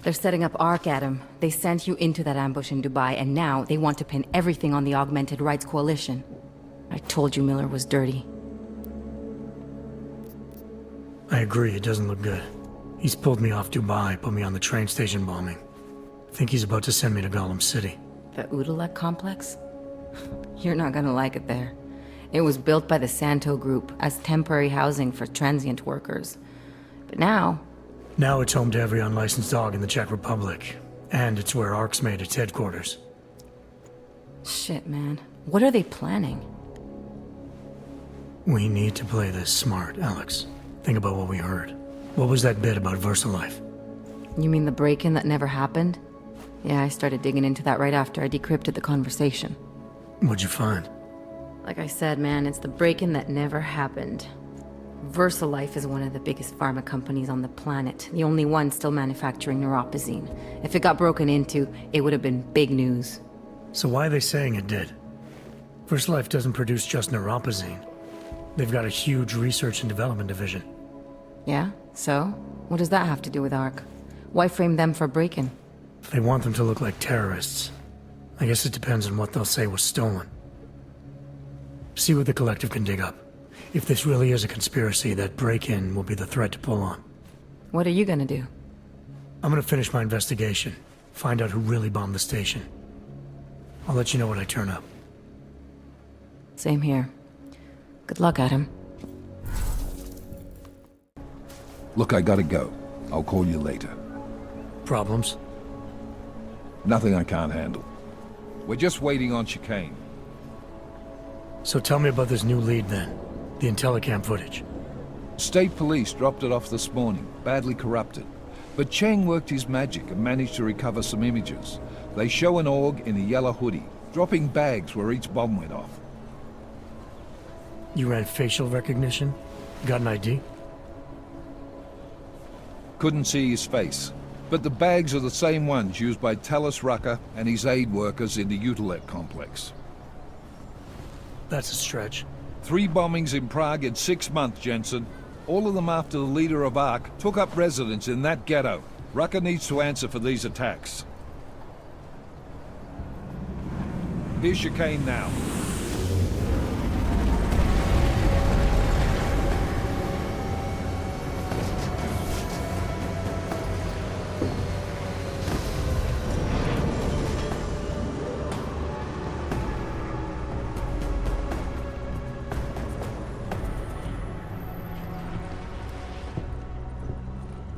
They're setting up Ark, Adam. They sent you into that ambush in Dubai, and now they want to pin everything on the Augmented Rights Coalition. I told you Miller was dirty. I agree, it doesn't look good. He's pulled me off Dubai, put me on the train station bombing. I think he's about to send me to Gollum City. The Udalek complex? You're not gonna like it there. It was built by the Santo Group as temporary housing for transient workers. But now... Now it's home to every unlicensed dog in the Czech Republic. And it's where Ark's made its headquarters. Shit, man. What are they planning? We need to play this smart, Alex. Think about what we heard. What was that bit about Vesellife? You mean the break-in that never happened? Yeah, I started digging into that right after I decrypted the conversation. What'd you find? Like I said, man, it's the break-in that never happened. Vesellife is one of the biggest pharma companies on the planet, the only one still manufacturing neuropozyne. If it got broken into, it would have been big news. So why are they saying it did? Vesellife doesn't produce just neuropozyne. They've got a huge research and development division. Yeah? So? What does that have to do with Ark? Why frame them for break-in? They want them to look like terrorists. I guess it depends on what they'll say was stolen. See what the collective can dig up. If this really is a conspiracy, that break-in will be the thread to pull on. What are you gonna do? I'm gonna finish my investigation. Find out who really bombed the station. I'll let you know when I turn up. Same here. Good luck, Adam. Look, I gotta go. I'll call you later. Problems? Nothing I can't handle. We're just waiting on chicane. So tell me about this new lead then. The Intellicam footage. State police dropped it off this morning, badly corrupted. But Cheng worked his magic and managed to recover some images. They show an AUG in a yellow hoodie, dropping bags where each bomb went off. You ran facial recognition? Got an ID? Couldn't see his face, but the bags are the same ones used by Talos Rucker and his aid workers in the Utilec complex. That's a stretch. 3 bombings in Prague in 6 months, Jensen. All of them after the leader of ARC took up residence in that ghetto. Rucker needs to answer for these attacks. Here's chicane now.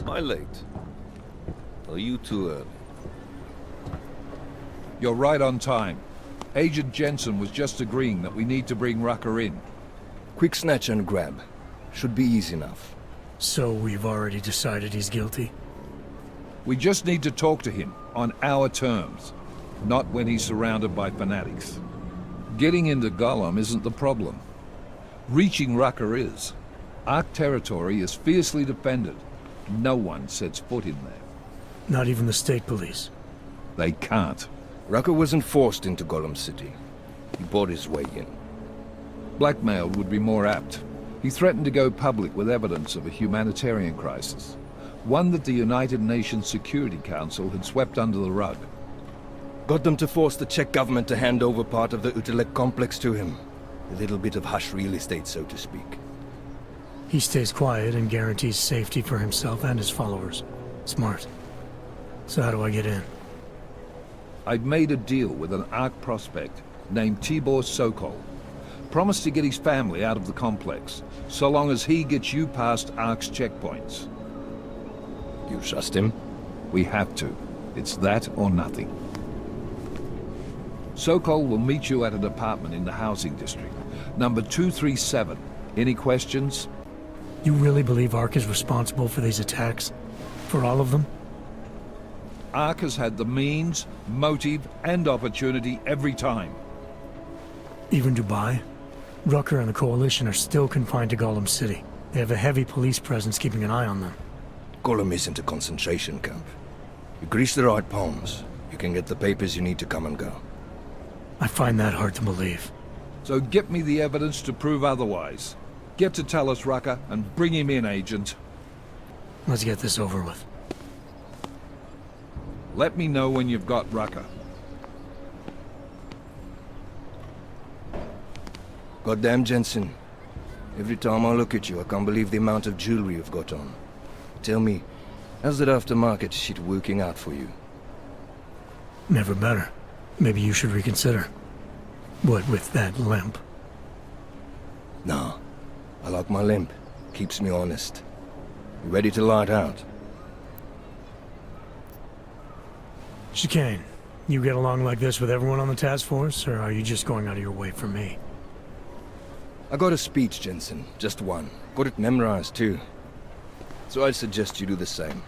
Am I late? Are you too early? You're right on time. Agent Jensen was just agreeing that we need to bring Rucker in. Quick snatch and grab. Should be easy enough. So we've already decided he's guilty? We just need to talk to him on our terms, not when he's surrounded by fanatics. Getting into Gollum isn't the problem. Reaching Rucker is. ARC territory is fiercely defended. No one sets foot in there. Not even the state police? They can't. Rucker wasn't forced into Gollum City. He bought his way in. Blackmail would be more apt. He threatened to go public with evidence of a humanitarian crisis. One that the United Nations Security Council had swept under the rug. Got them to force the Czech government to hand over part of the Utilec complex to him. A little bit of hush real estate, so to speak. He stays quiet and guarantees safety for himself and his followers. Smart. So how do I get in? I'd made a deal with an ARC prospect named Tibor Sokol. Promised to get his family out of the complex, so long as he gets you past ARC's checkpoints. You trust him? We have to. It's that or nothing. Sokol will meet you at an apartment in the housing district. Number 237. Any questions? You really believe ARC is responsible for these attacks? For all of them? ARC has had the means, motive, and opportunity every time. Even Dubai? Rucker and the Coalition are still confined to Gollum City. They have a heavy police presence keeping an eye on them. Gollum isn't a concentration camp. You grease the right palms, you can get the papers you need to come and go. I find that hard to believe. So get me the evidence to prove otherwise. Get to Talos Rucker and bring him in, Agent. Let's get this over with. Let me know when you've got Rucker. Goddamn Jensen. Every time I look at you, I can't believe the amount of jewelry you've got on. Tell me, how's that aftermarket shit working out for you? Never better. Maybe you should reconsider. What with that limp? Nah. I like my limp. Keeps me honest. You ready to light out? Chicane, you get along like this with everyone on the task force, or are you just going out of your way for me? I got a speech, Jensen. Just one. Got it memorized, too. So I'd suggest you do the same.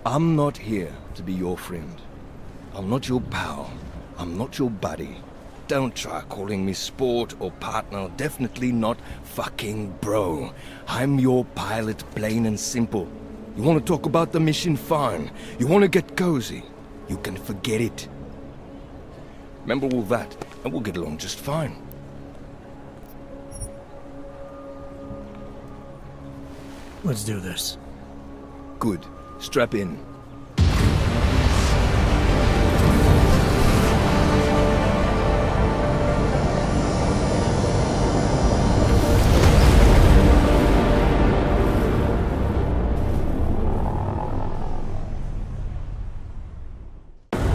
I'm not here to be your friend. I'm not your pal. I'm not your buddy. Don't try calling me sport or partner. Definitely not fucking bro. I'm your pilot, plain and simple. You want to talk about the mission? Fine. You want to get cozy? You can forget it. Remember all that, and we'll get along just fine. Let's do this. Good. Strap in.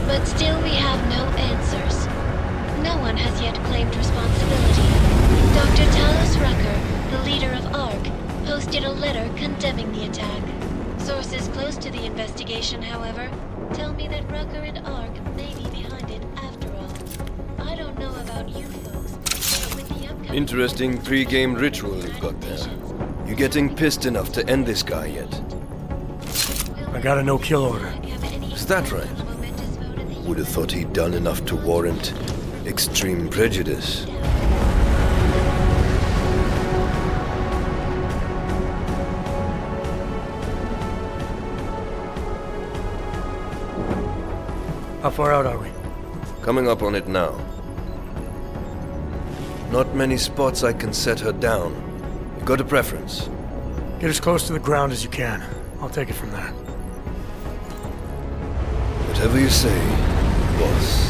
But still we have no answers. No one has yet claimed responsibility. Dr. Talos Rucker, the leader of ARC, posted a letter condemning the attack. Sources close to the investigation, however, tell me that Rucker and ARC may be behind it after all. I don't know about you folks, but with the upcoming Interesting pre-game ritual you've got there. You getting pissed enough to end this guy yet? I got a no-kill order. Is that right? Would have thought he'd done enough to warrant extreme prejudice. How far out are we? Coming up on it now. Not many spots I can set her down. You got a preference? Get as close to the ground as you can. I'll take it from there. Whatever you say, boss.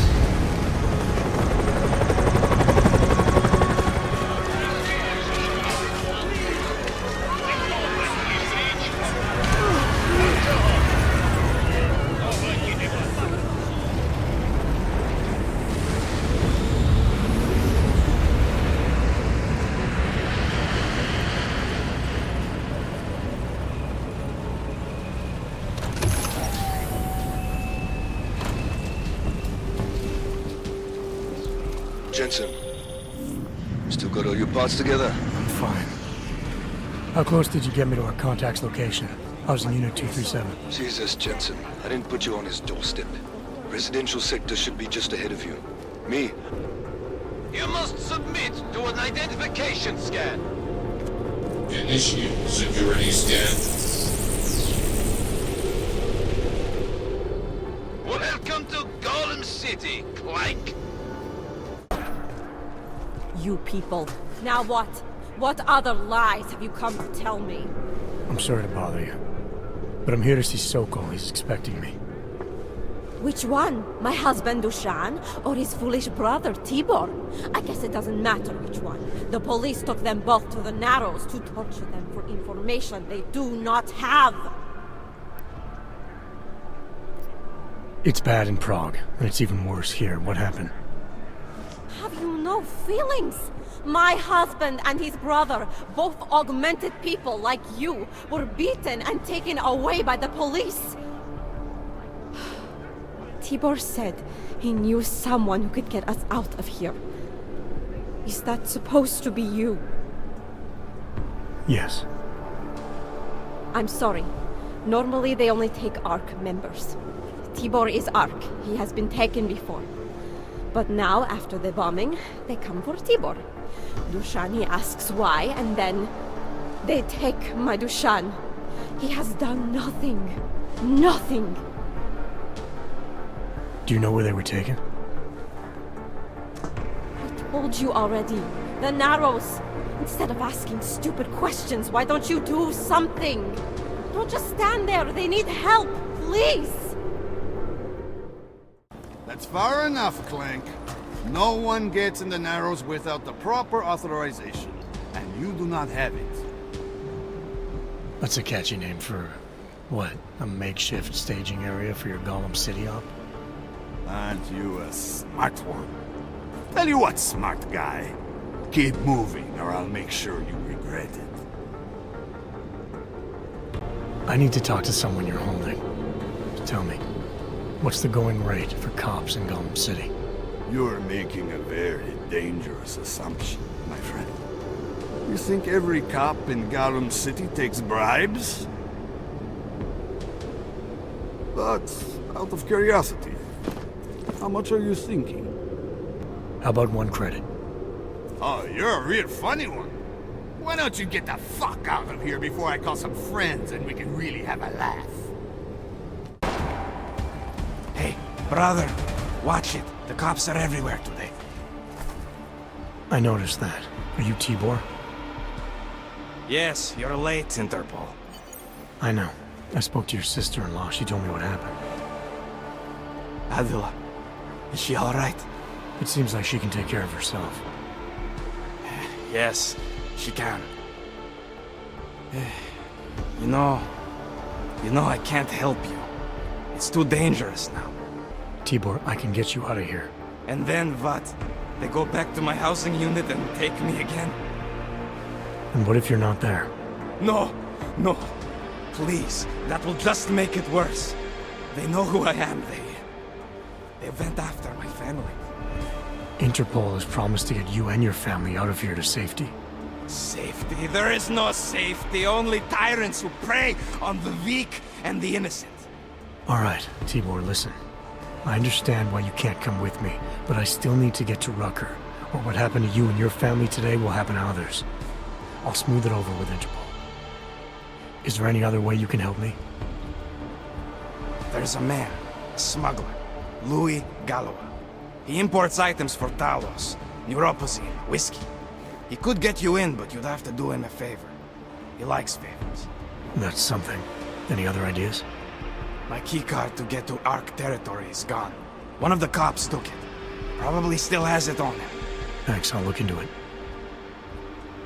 Jensen, still got all your parts together? I'm fine. How close did you get me to our contact's location? I was in Unit 237. Jesus, Jensen. I didn't put you on his doorstep. Residential sector should be just ahead of you. Me? You must submit to an identification scan. Initiate security scan. Welcome to Golem City, Clank. You people. Now what? What other lies have you come to tell me? I'm sorry to bother you, but I'm here to see Sokol. He's expecting me. Which one? My husband Dushan or his foolish brother Tibor? I guess it doesn't matter which one. The police took them both to the Narrows to torture them for information they do not have. It's bad in Prague, and it's even worse here. What happened? Have you no feelings? My husband and his brother, both augmented people like you, were beaten and taken away by the police. Tibor said he knew someone who could get us out of here. Is that supposed to be you? Yes. I'm sorry. Normally they only take ARC members. Tibor is ARC. He has been taken before. But now, after the bombing, they come for Tibor. Dushan, he asks why, and then they take my Dushan. He has done nothing. Nothing. Do you know where they were taken? I told you already. The Narrows. Instead of asking stupid questions, why don't you do something? Don't just stand there. They need help. Please. That's far enough, Clank. No one gets in the Narrows without the proper authorization, and you do not have it. That's a catchy name for, what, a makeshift staging area for your Golem City op? Aren't you a smart one? Tell you what, smart guy. Keep moving, or I'll make sure you regret it. I need to talk to someone you're holding. Tell me, what's the going rate for cops in Golem City? You're making a very dangerous assumption, my friend. You think every cop in Golem City takes bribes? But, out of curiosity, how much are you thinking? How about 1 credit? Oh, you're a real funny one. Why don't you get the fuck out of here before I call some friends and we can really have a laugh? Hey, brother, watch it. The cops are everywhere today. I noticed that. Are you Tibor? Yes, you're late, Interpol. I know. I spoke to your sister-in-law. She told me what happened. Adila, is she alright? It seems like she can take care of herself. Yes, she can. You know, I can't help you. It's too dangerous now. Tibor, I can get you out of here. And then what? They go back to my housing unit and take me again? And what if you're not there? No, no. Please, that will just make it worse. They know who I am. They went after my family. Interpol has promised to get you and your family out of here to safety. Safety? There is no safety. Only tyrants who prey on the weak and the innocent. Alright, Tibor, listen. I understand why you can't come with me, but I still need to get to Rucker, or what happened to you and your family today will happen to others. I'll smooth it over with Interpol. Is there any other way you can help me? There's a man, a smuggler, Louis Galois. He imports items for Talos, neuropazine, whiskey. He could get you in, but you'd have to do him a favor. He likes favors. That's something. Any other ideas? My keycard to get to Ark territory is gone. One of the cops took it. Probably still has it on him. Thanks, I'll look into it.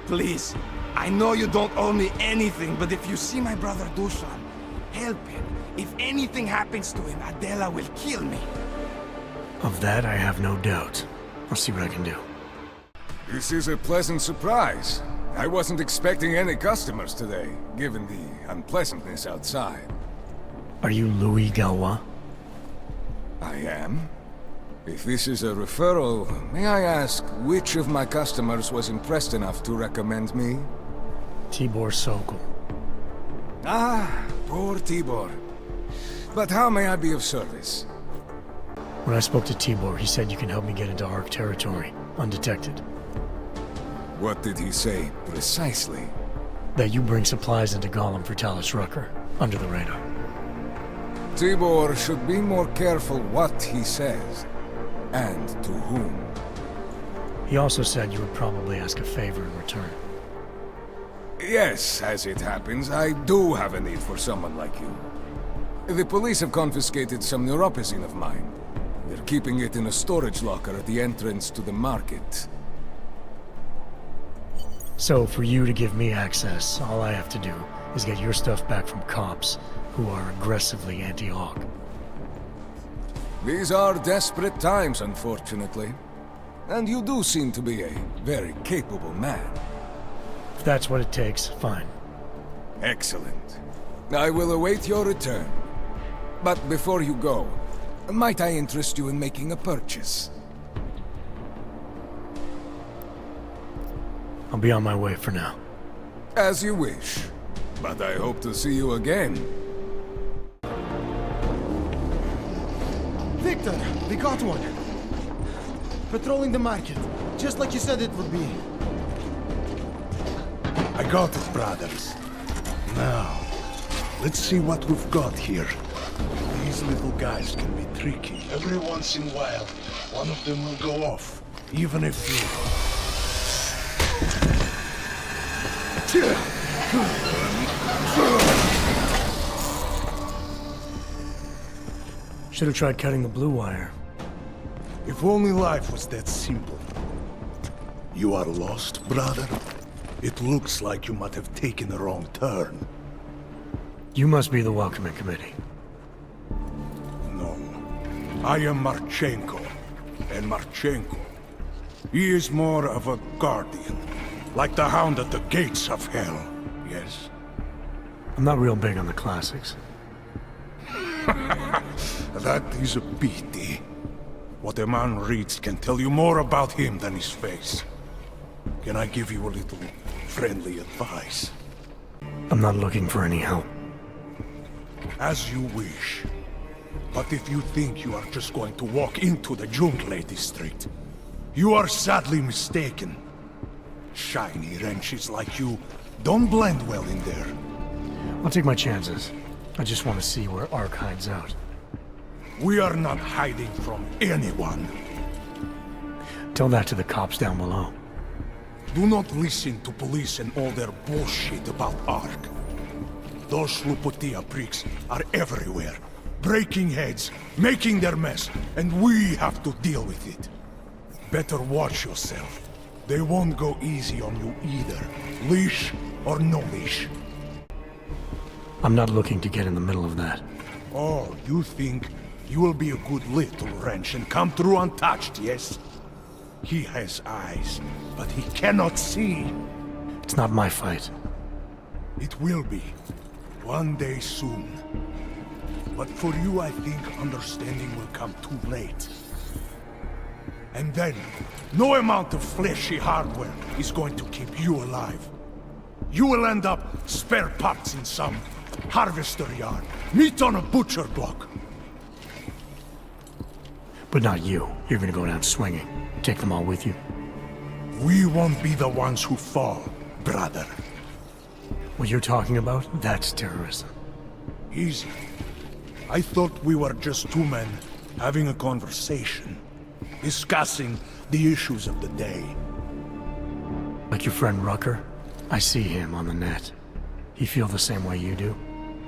Please, I know you don't owe me anything, but if you see my brother Dusan, help him. If anything happens to him, Adela will kill me. Of that, I have no doubt. I'll see what I can do. This is a pleasant surprise. I wasn't expecting any customers today, given the unpleasantness outside. Are you Louis Galois? I am. If this is a referral, may I ask which of my customers was impressed enough to recommend me? Tibor Sokol. Ah, poor Tibor. But how may I be of service? When I spoke to Tibor, he said you can help me get into Ark territory, undetected. What did he say, precisely? That you bring supplies into Gollum for Talos Rucker, under the radar. Tibor should be more careful what he says, and to whom. He also said you would probably ask a favor in return. Yes, as it happens, I do have a need for someone like you. The police have confiscated some neuropazine of mine. They're keeping it in a storage locker at the entrance to the market. So, for you to give me access, all I have to do is get your stuff back from cops who are aggressively anti-Aug. These are desperate times, unfortunately. And you do seem to be a very capable man. If that's what it takes, fine. Excellent. I will await your return. But before you go, might I interest you in making a purchase? I'll be on my way for now. As you wish. But I hope to see you again. Victor, we got one. Patrolling the market, just like you said it would be. I got it, brothers. Now, let's see what we've got here. These little guys can be tricky. Every once in a while, one of them will go off, even if you... Should have tried cutting the blue wire. If only life was that simple. You are lost, brother? It looks like you might have taken a wrong turn. You must be the welcoming committee. No. I am Marchenko. And Marchenko, he is more of a guardian. Like the hound at the gates of hell, yes? I'm not real big on the classics. That is a pity. What a man reads can tell you more about him than his face. Can I give you a little friendly advice? I'm not looking for any help. As you wish. But if you think you are just going to walk into the Jungle district, you are sadly mistaken. Shiny wrenches like you don't blend well in there. I'll take my chances. I just want to see where Ark hides out. We are not hiding from anyone. Tell that to the cops down below. Do not listen to police and all their bullshit about Ark. Those Slupotia pricks are everywhere, breaking heads, making their mess, and we have to deal with it. Better watch yourself. They won't go easy on you either, leash or no leash. I'm not looking to get in the middle of that. Oh, you think you will be a good little wrench and come through untouched, yes? He has eyes, but he cannot see. It's not my fight. It will be. One day soon. But for you, I think understanding will come too late. And then, no amount of fleshy hardware is going to keep you alive. You will end up spare parts in some harvester yard, meat on a butcher block. But not you. You're gonna go down swinging. Take them all with you. We won't be the ones who fall, brother. What you're talking about, that's terrorism. Easy. I thought we were just two men having a conversation, discussing the issues of the day. Like your friend Rucker? I see him on the net. He feel the same way you do?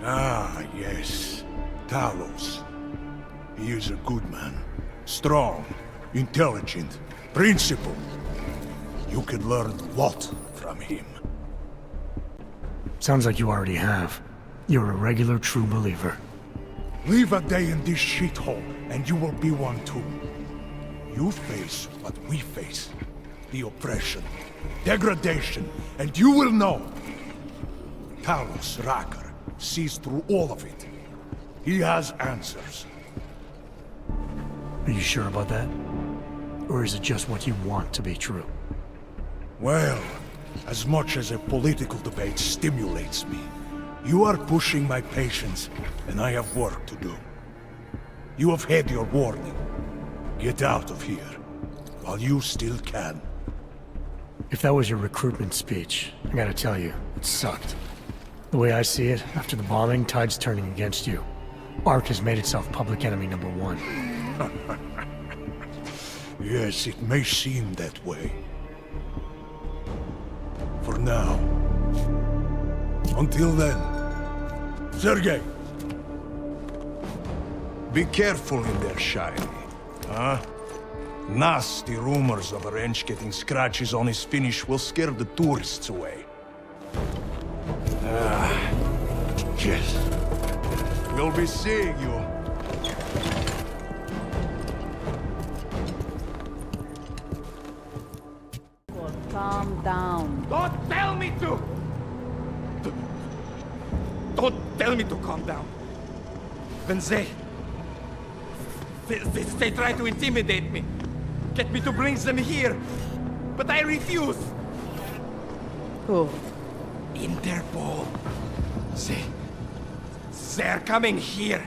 Ah, yes. Talos. He is a good man. Strong, intelligent, principled. You could learn a lot from him. Sounds like you already have. You're a regular true believer. Live a day in this shithole, and you will be one too. You face what we face. The oppression, degradation, and you will know. Talos Rucker sees through all of it. He has answers. Are you sure about that? Or is it just what you want to be true? Well, as much as a political debate stimulates me, you are pushing my patience, and I have work to do. You have had your warning. Get out of here, while you still can. If that was your recruitment speech, I gotta tell you, it sucked. The way I see it, after the bombing, tide's turning against you. ARC has made itself public enemy #1. Yes, it may seem that way. For now. Until then. Sergei! Be careful in there, Shiny. Huh? Nasty rumors of a wrench getting scratches on his finish will scare the tourists away. Yes. We'll be seeing you. Calm down. Don't tell me to! Don't tell me to calm down. When they try to intimidate me, get me to bring them here, but I refuse. Who? Interpol. They're coming here.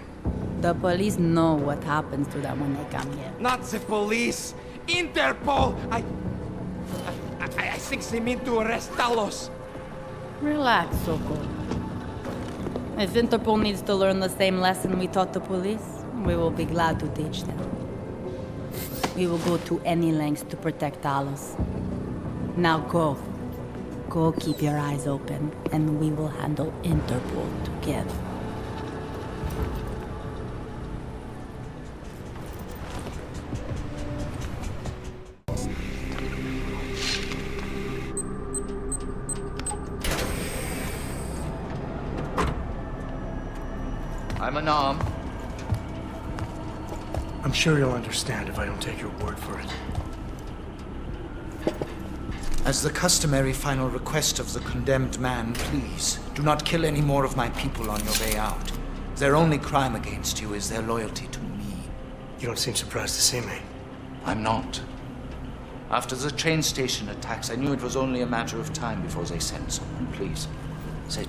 The police know what happens to them when they come here. Not the police. Interpol. I think they mean to arrest Talos. Relax, Soko. If Interpol needs to learn the same lesson we taught the police, we will be glad to teach them. We will go to any lengths to protect Talos. Now go. Go keep your eyes open, and we will handle Interpol together. I'm unarmed. I'm sure you'll understand if I don't take your word for it. As the customary final request of the condemned man, please, do not kill any more of my people on your way out. Their only crime against you is their loyalty to me. You don't seem surprised to see me. I'm not. After the train station attacks, I knew it was only a matter of time before they sent someone. Please, sit.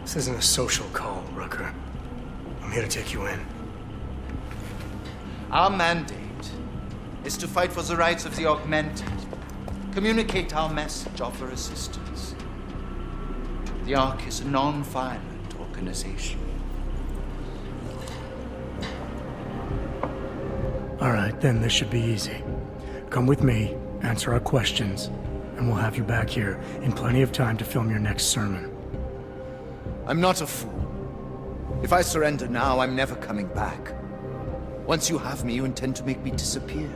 This isn't a social call, Rucker. I'm here to take you in. Our mandate is to fight for the rights of the augmented. Communicate our message, offer assistance. The ARC is a non-violent organization. All right, then this should be easy. Come with me, answer our questions, and we'll have you back here in plenty of time to film your next sermon. I'm not a fool. If I surrender now, I'm never coming back. Once you have me, you intend to make me disappear.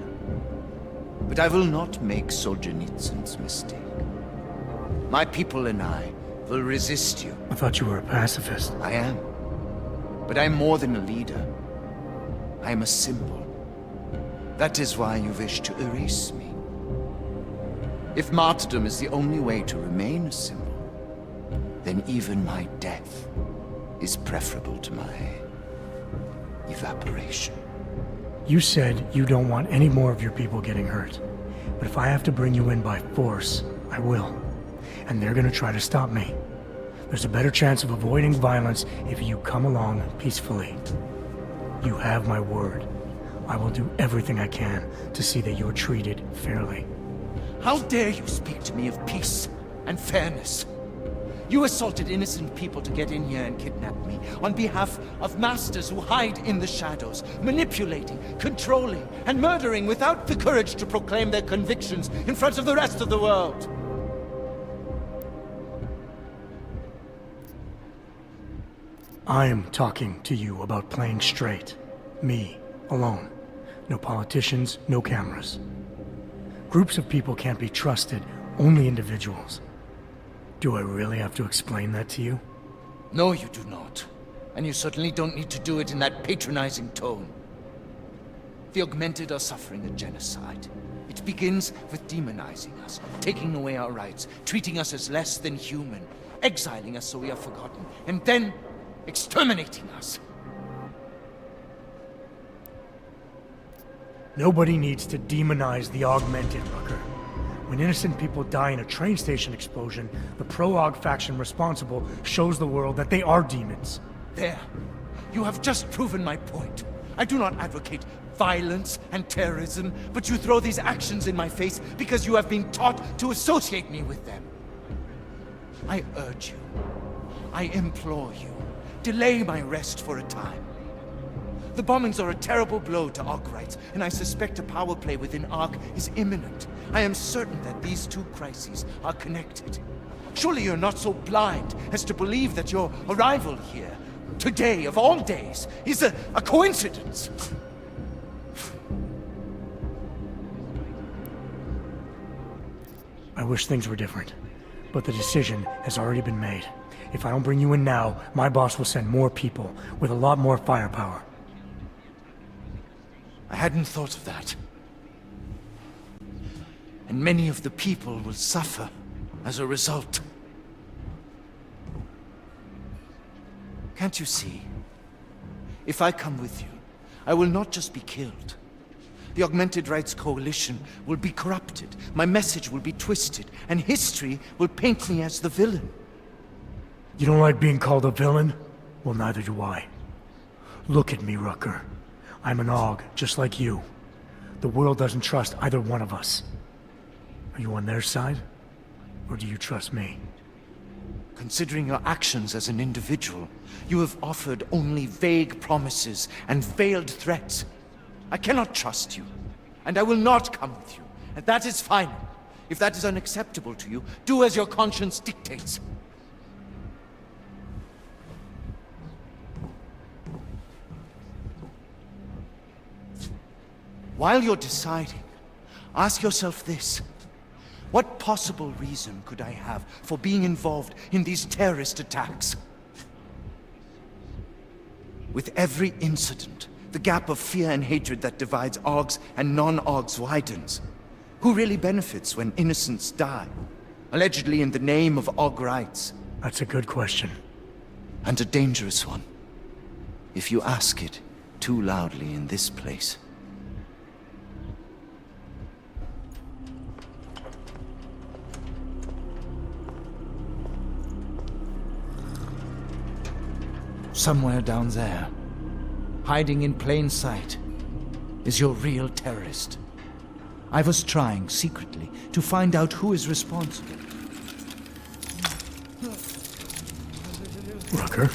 But I will not make Solzhenitsyn's mistake. My people and I will resist you. I thought you were a pacifist. I am. But I'm more than a leader. I am a symbol. That is why you wish to erase me. If martyrdom is the only way to remain a symbol, then even my death is preferable to my evaporation. You said you don't want any more of your people getting hurt. But if I have to bring you in by force, I will. And they're gonna try to stop me. There's a better chance of avoiding violence if you come along peacefully. You have my word. I will do everything I can to see that you're treated fairly. How dare you speak to me of peace and fairness? You assaulted innocent people to get in here and kidnap me on behalf of masters who hide in the shadows, manipulating, controlling, and murdering without the courage to proclaim their convictions in front of the rest of the world. I am talking to you about playing straight. Me, alone. No politicians, no cameras. Groups of people can't be trusted, only individuals. Do I really have to explain that to you? No, you do not. And you certainly don't need to do it in that patronizing tone. The augmented are suffering a genocide. It begins with demonizing us, taking away our rights, treating us as less than human, exiling us so we are forgotten, and then exterminating us. Nobody needs to demonize the augmented, Rucker. When innocent people die in a train station explosion, the Prologue faction responsible shows the world that they are demons. There. You have just proven my point. I do not advocate violence and terrorism, but you throw these actions in my face because you have been taught to associate me with them. I urge you. I implore you. Delay my rest for a time. The bombings are a terrible blow to Ark rights, and I suspect a power play within Ark is imminent. I am certain that these two crises are connected. Surely you're not so blind as to believe that your arrival here, today of all days, is a coincidence. I wish things were different, but the decision has already been made. If I don't bring you in now, my boss will send more people with a lot more firepower. I hadn't thought of that. And many of the people will suffer as a result. Can't you see? If I come with you, I will not just be killed. The Augmented Rights Coalition will be corrupted, my message will be twisted, and history will paint me as the villain. You don't like being called a villain? Well, neither do I. Look at me, Rucker. I'm an Aug, just like you. The world doesn't trust either one of us. Are you on their side? Or do you trust me? Considering your actions as an individual, you have offered only vague promises and veiled threats. I cannot trust you, and I will not come with you, and that is fine. If that is unacceptable to you, do as your conscience dictates. While you're deciding, ask yourself this. What possible reason could I have for being involved in these terrorist attacks? With every incident, the gap of fear and hatred that divides Augs and non-Augs widens. Who really benefits when innocents die? Allegedly in the name of Aug rights. That's a good question. And a dangerous one. If you ask it too loudly in this place. Somewhere down there, hiding in plain sight, is your real terrorist. I was trying, secretly, to find out who is responsible. Rucker?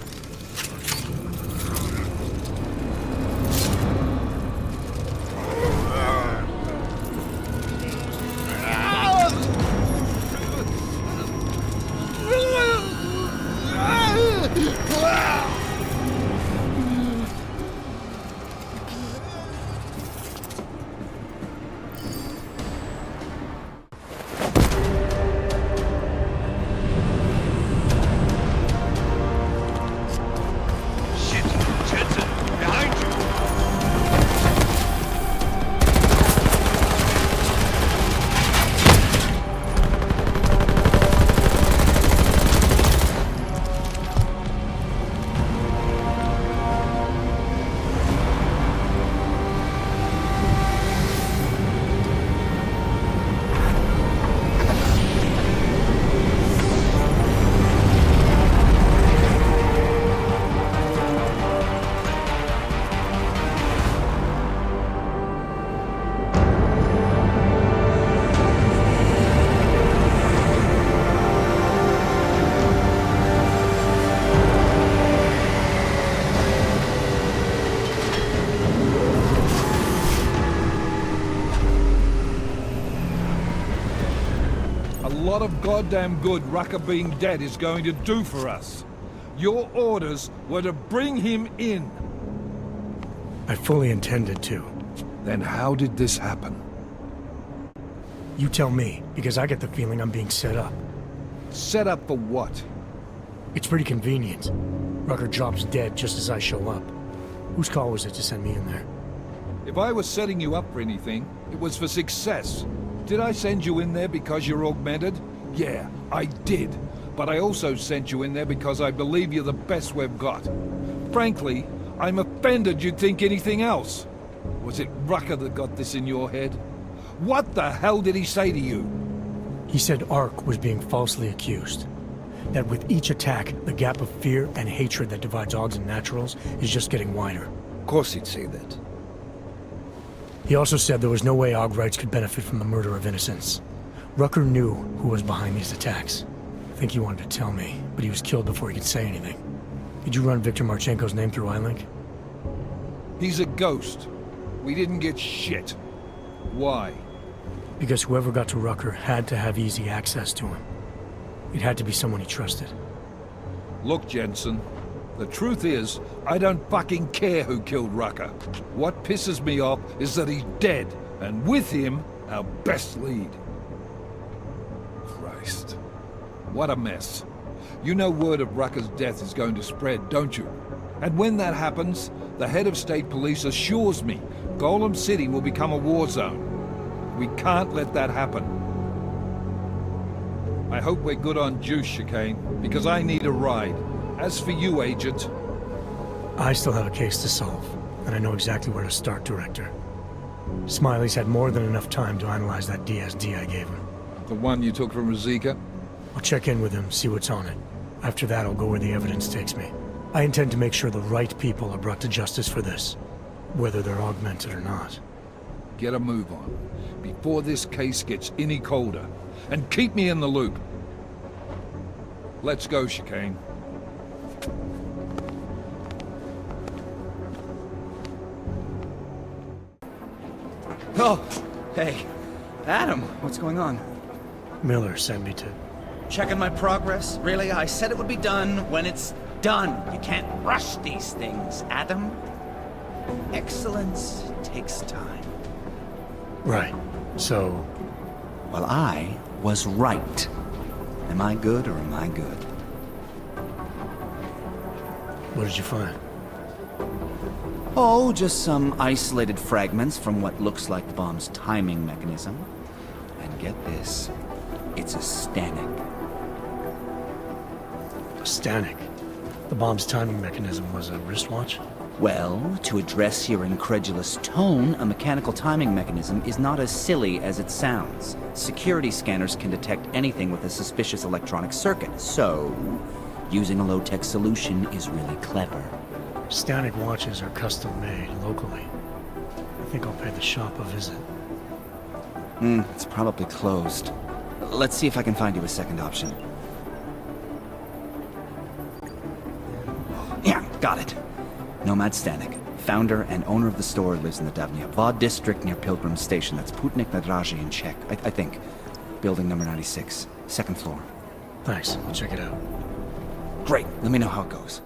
lot of goddamn good Rucker being dead is going to do for us. Your orders were to bring him in. I fully intended to. Then how did this happen? You tell me, because I get the feeling I'm being set up. Set up for what? It's pretty convenient. Rucker drops dead just as I show up. Whose call was it to send me in there? If I was setting you up for anything, it was for success. Did I send you in there because you're augmented? Yeah, I did. But I also sent you in there because I believe you're the best we've got. Frankly, I'm offended you'd think anything else. Was it Rucker that got this in your head? What the hell did he say to you? He said Ark was being falsely accused. That with each attack, the gap of fear and hatred that divides Augs and Naturals is just getting wider. Of course he'd say that. He also said there was no way Aug rights could benefit from the murder of innocents. Rucker knew who was behind these attacks. I think he wanted to tell me, but he was killed before he could say anything. Did you run Viktor Marchenko's name through iLink? He's a ghost. We didn't get shit. Why? Because whoever got to Rucker had to have easy access to him. It had to be someone he trusted. Look, Jensen. The truth is, I don't fucking care who killed Rucker. What pisses me off is that he's dead, and with him, our best lead. Christ. What a mess. You know word of Rucker's death is going to spread, don't you? And when that happens, the head of state police assures me Golem City will become a war zone. We can't let that happen. I hope we're good on juice, Chicane, because I need a ride. As for you, Agent... I still have a case to solve, and I know exactly where to start, Director. Smiley's had more than enough time to analyze that DSD I gave him. The one you took from Ruzika? I'll check in with him, see what's on it. After that, I'll go where the evidence takes me. I intend to make sure the right people are brought to justice for this, whether they're augmented or not. Get a move on, before this case gets any colder. And keep me in the loop. Let's go, Chicane. Oh, hey. Adam, what's going on? Miller sent me to... Checking my progress? Really? I said it would be done when it's done. You can't rush these things, Adam. Excellence takes time. Right. So... Well, I was right. Am I good or am I good? What did you find? Oh, just some isolated fragments from what looks like the bomb's timing mechanism. And get this, it's a Stanek. A Stanek? The bomb's timing mechanism was a wristwatch? Well, to address your incredulous tone, a mechanical timing mechanism is not as silly as it sounds. Security scanners can detect anything with a suspicious electronic circuit, so using a low-tech solution is really clever. Stanek watches are custom-made locally. I think I'll pay the shop a visit. It's probably closed. Let's see if I can find you a second option. Yeah, got it. Nomad Stanek, founder and owner of the store, lives in the Davnia Vod district near Pilgrim Station. That's Putnik Nadraji in Czech, I think. Building number 96, second floor. Thanks, I'll check it out. Great, let me know how it goes.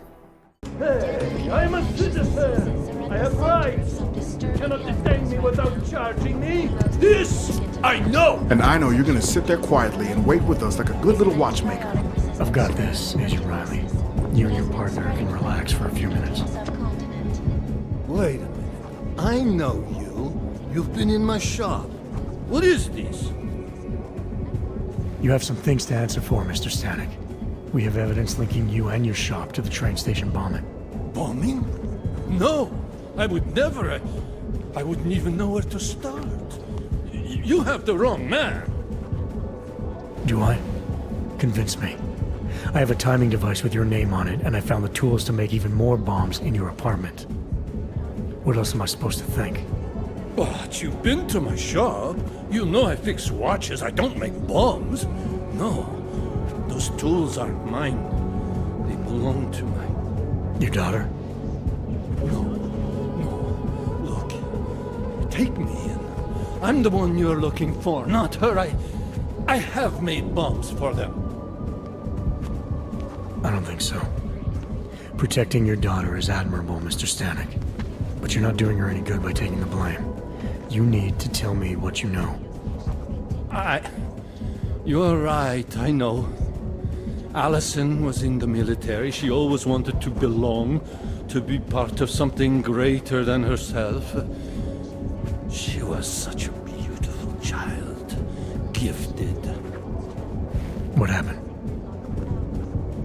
Hey, I'm a citizen! I have rights! You cannot detain me without charging me! This, I know! And I know you're gonna sit there quietly and wait with us like a good little watchmaker. I've got this, Agent Riley. You and your partner can relax for a few minutes. Wait a minute. I know you. You've been in my shop. What is this? You have some things to answer for, Mr. Stanek. We have evidence linking you and your shop to the train station bombing. Bombing? No! I would never. I wouldn't even know where to start. You have the wrong man. Do I? Convince me. I have a timing device with your name on it, and I found the tools to make even more bombs in your apartment. What else am I supposed to think? But you've been to my shop. You know I fix watches. I don't make bombs. No. Those tools aren't mine. They belong to my... Your daughter? No. Look. Take me in. I'm the one you're looking for, not her. I have made bombs for them. I don't think so. Protecting your daughter is admirable, Mr. Stanek. But you're not doing her any good by taking the blame. You need to tell me what you know. You're right, I know. Allison was in the military. She always wanted to belong, to be part of something greater than herself. She was such a beautiful child. Gifted. What happened?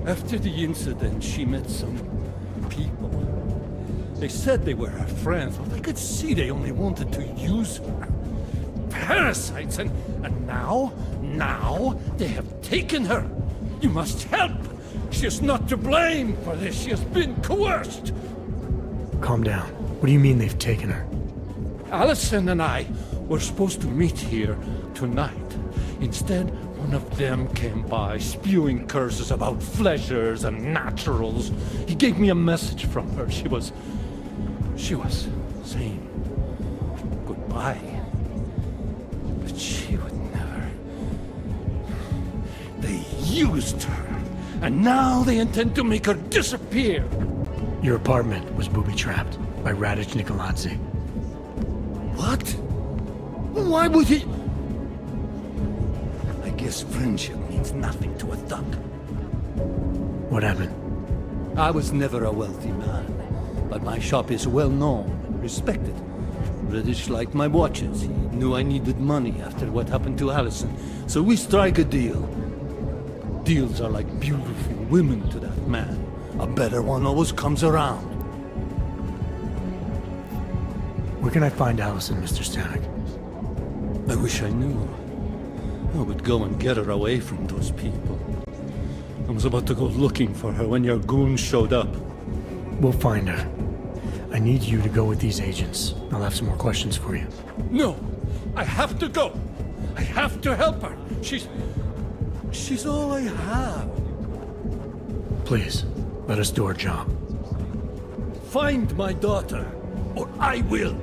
After the incident, she met some people. They said they were her friends, but I could see they only wanted to use her. Parasites, and now they have taken her. You must help. She is not to blame for this. She has been coerced. Calm down. What do you mean they've taken her? Allison and I were supposed to meet here tonight. Instead, one of them came by, spewing curses about fleshers and naturals. He gave me a message from her. She was saying goodbye. But she would never. They used her, and now they intend to make her disappear. Your apartment was booby-trapped by Radic Nikoladze. What? Why would he? I guess friendship means nothing to a thug. What happened? I was never a wealthy man, but my shop is well known and respected. British liked my watches. He knew I needed money after what happened to Allison, so we strike a deal. Deals are like beautiful women to that man. A better one always comes around. Where can I find Allison, Mr. Stanek? I wish I knew. I would go and get her away from those people. I was about to go looking for her when your goons showed up. We'll find her. I need you to go with these agents. I'll have some more questions for you. No! I have to go! I have to help her! She's all I have. Please, let us do our job. Find my daughter, or I will!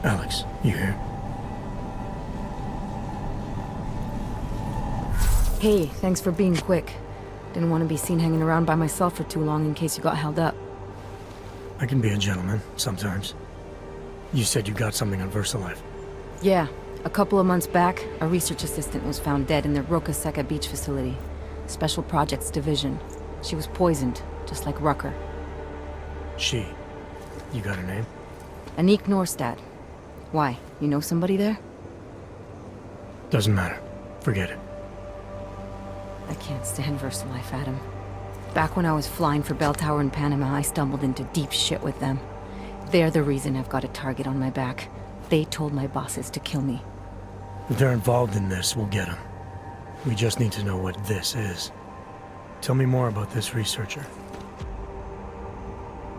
Alex, you here? Hey, thanks for being quick. Didn't want to be seen hanging around by myself for too long in case you got held up. I can be a gentleman, sometimes. You said you got something on VersaLife. Yeah, a couple of months back, a research assistant was found dead in the Roka Seca beach facility. Special Projects Division. She was poisoned, just like Rucker. She. You got her name? Anik Norstad. Why? You know somebody there? Doesn't matter. Forget it. I can't stand VersaLife, Adam. Back when I was flying for Bell Tower in Panama, I stumbled into deep shit with them. They're the reason I've got a target on my back. They told my bosses to kill me. If they're involved in this, we'll get them. We just need to know what this is. Tell me more about this researcher.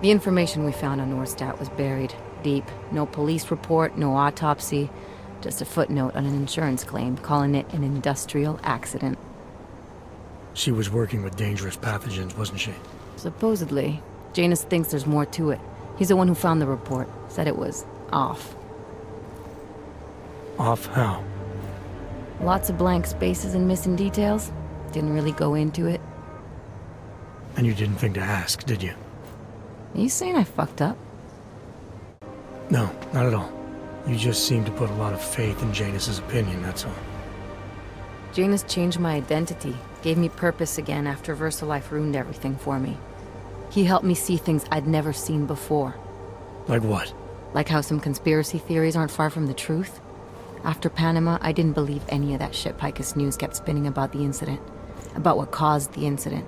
The information we found on Norstad was buried deep. No police report, no autopsy. Just a footnote on an insurance claim, calling it an industrial accident. She was working with dangerous pathogens, wasn't she? Supposedly. Janus thinks there's more to it. He's the one who found the report. Said it was off. Off how? Lots of blank spaces and missing details. Didn't really go into it. And you didn't think to ask, did you? Are you saying I fucked up? No, not at all. You just seem to put a lot of faith in Janus's opinion, that's all. Janus changed my identity, gave me purpose again after VersaLife ruined everything for me. He helped me see things I'd never seen before. Like what? Like how some conspiracy theories aren't far from the truth. After Panama, I didn't believe any of that shit Picus News kept spinning about the incident. About what caused the incident.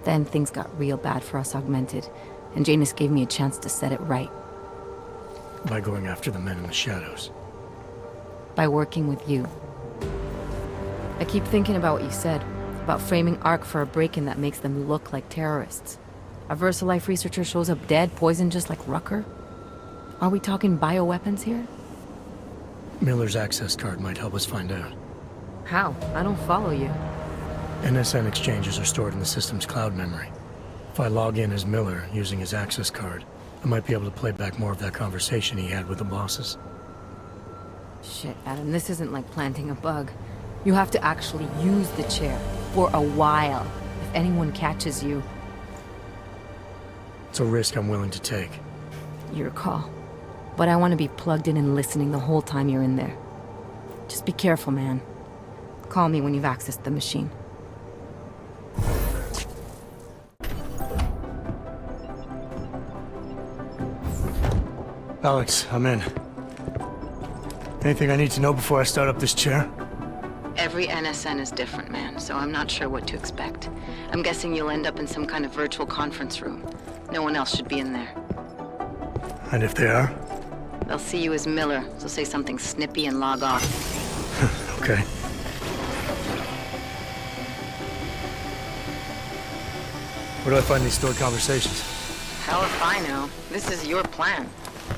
Then things got real bad for us Augmented, and Janus gave me a chance to set it right. By going after the men in the shadows. By working with you. I keep thinking about what you said, about framing ARC for a break-in that makes them look like terrorists. A VersaLife researcher shows up dead, poisoned just like Rucker? Are we talking bioweapons here? Miller's access card might help us find out. How? I don't follow you. NSN exchanges are stored in the system's cloud memory. If I log in as Miller using his access card, I might be able to play back more of that conversation he had with the bosses. Shit, Adam, this isn't like planting a bug. You have to actually use the chair. For a while. If anyone catches you... It's a risk I'm willing to take. Your call. But I want to be plugged in and listening the whole time you're in there. Just be careful, man. Call me when you've accessed the machine. Alex, I'm in. Anything I need to know before I start up this chair? Every NSN is different, man, so I'm not sure what to expect. I'm guessing you'll end up in some kind of virtual conference room. No one else should be in there. And if they are? They'll see you as Miller, so say something snippy and log off. Okay. Where do I find these stored conversations? Hell if I know. This is your plan.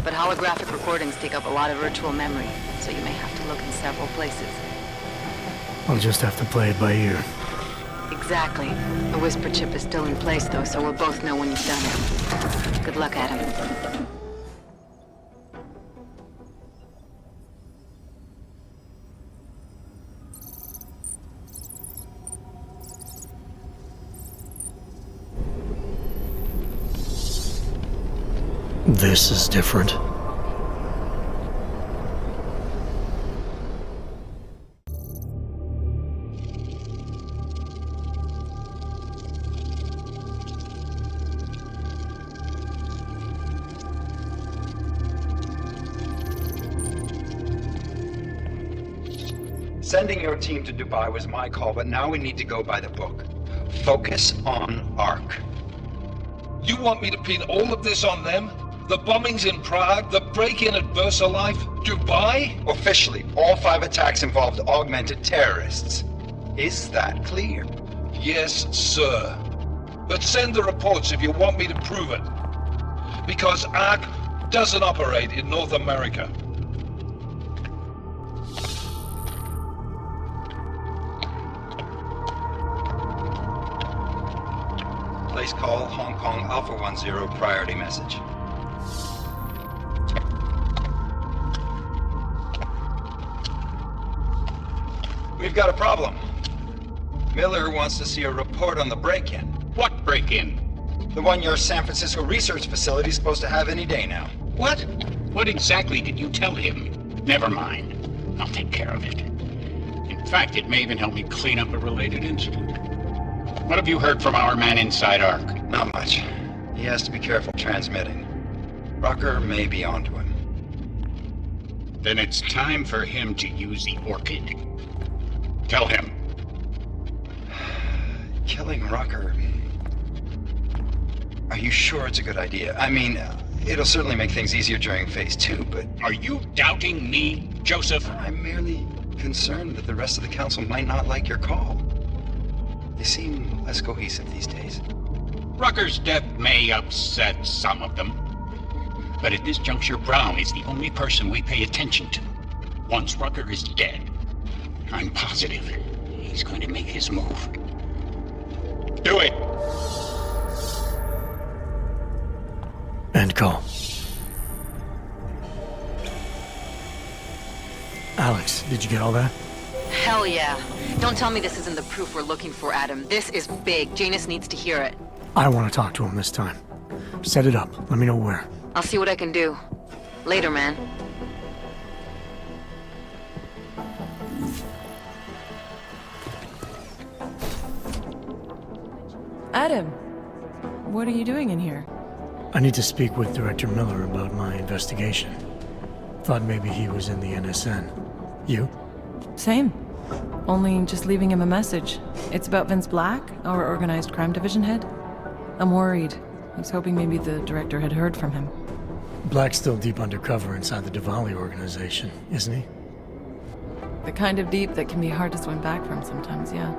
But holographic recordings take up a lot of virtual memory, so you may have to look in several places. I'll just have to play it by ear. Exactly. The whisper chip is still in place, though, so we'll both know when you've done it. Good luck, Adam. This is different. Sending your team to Dubai was my call, but now we need to go by the book. Focus on ARC. You want me to pin all of this on them? The bombings in Prague, the break-in at VersaLife, Dubai? Officially, all 5 attacks involved augmented terrorists. Is that clear? Yes, sir. But send the reports if you want me to prove it. Because ARC doesn't operate in North America. Place call, Hong Kong Alpha 10, priority message. We've got a problem. Miller wants to see a report on the break-in. What break-in? The one your San Francisco research facility is supposed to have any day now. What? What exactly did you tell him? Never mind. I'll take care of it. In fact, it may even help me clean up a related incident. What have you heard from our man inside ARC? Not much. He has to be careful transmitting. Rucker may be onto him. Then it's time for him to use the Orchid. Tell him. Killing Rucker. Are you sure it's a good idea? I mean, it'll certainly make things easier during Phase 2, but... Are you doubting me, Joseph? I'm merely concerned that the rest of the council might not like your call. They seem less cohesive these days. Rucker's death may upset some of them. But at this juncture, Brown is the only person we pay attention to. Once Rucker is dead, I'm positive he's going to make his move. Do it! End call. Alex, did you get all that? Hell yeah. Don't tell me this isn't the proof we're looking for, Adam. This is big. Janus needs to hear it. I want to talk to him this time. Set it up. Let me know where. I'll see what I can do. Later, man. Adam, what are you doing in here? I need to speak with Director Miller about my investigation. Thought maybe he was in the NSN. You? Same. Only just leaving him a message. It's about Vince Black, our organized crime division head. I'm worried. I was hoping maybe the director had heard from him. Black's still deep undercover inside the Diwali organization, isn't he? The kind of deep that can be hard to swim back from sometimes, yeah.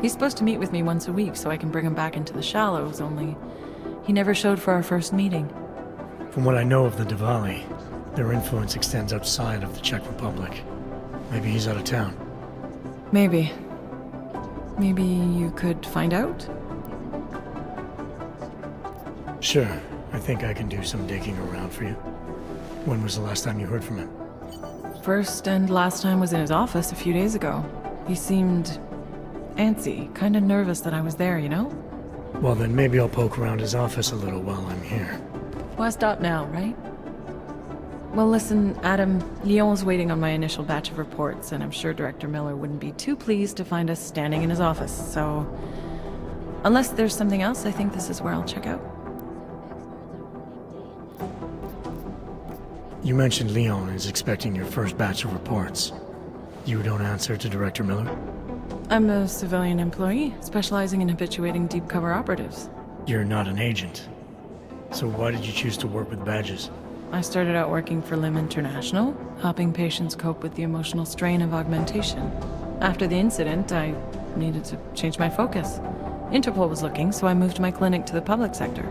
He's supposed to meet with me once a week so I can bring him back into the shallows, only he never showed for our first meeting. From what I know of the Diwali, their influence extends outside of the Czech Republic. Maybe he's out of town. Maybe. Maybe you could find out? Sure. I think I can do some digging around for you. When was the last time you heard from him? First and last time was in his office a few days ago. He seemed antsy, kinda nervous that I was there, you know? Well, then maybe I'll poke around his office a little while I'm here. Why stop now, right? Well, listen, Adam, Lyon's waiting on my initial batch of reports, and I'm sure Director Miller wouldn't be too pleased to find us standing in his office, so... Unless there's something else, I think this is where I'll check out. You mentioned Leon is expecting your first batch of reports. You don't answer to Director Miller? I'm a civilian employee, specializing in habituating deep cover operatives. You're not an agent. So why did you choose to work with badges? I started out working for LIM International, helping patients cope with the emotional strain of augmentation. After the incident, I needed to change my focus. Interpol was looking, so I moved my clinic to the public sector.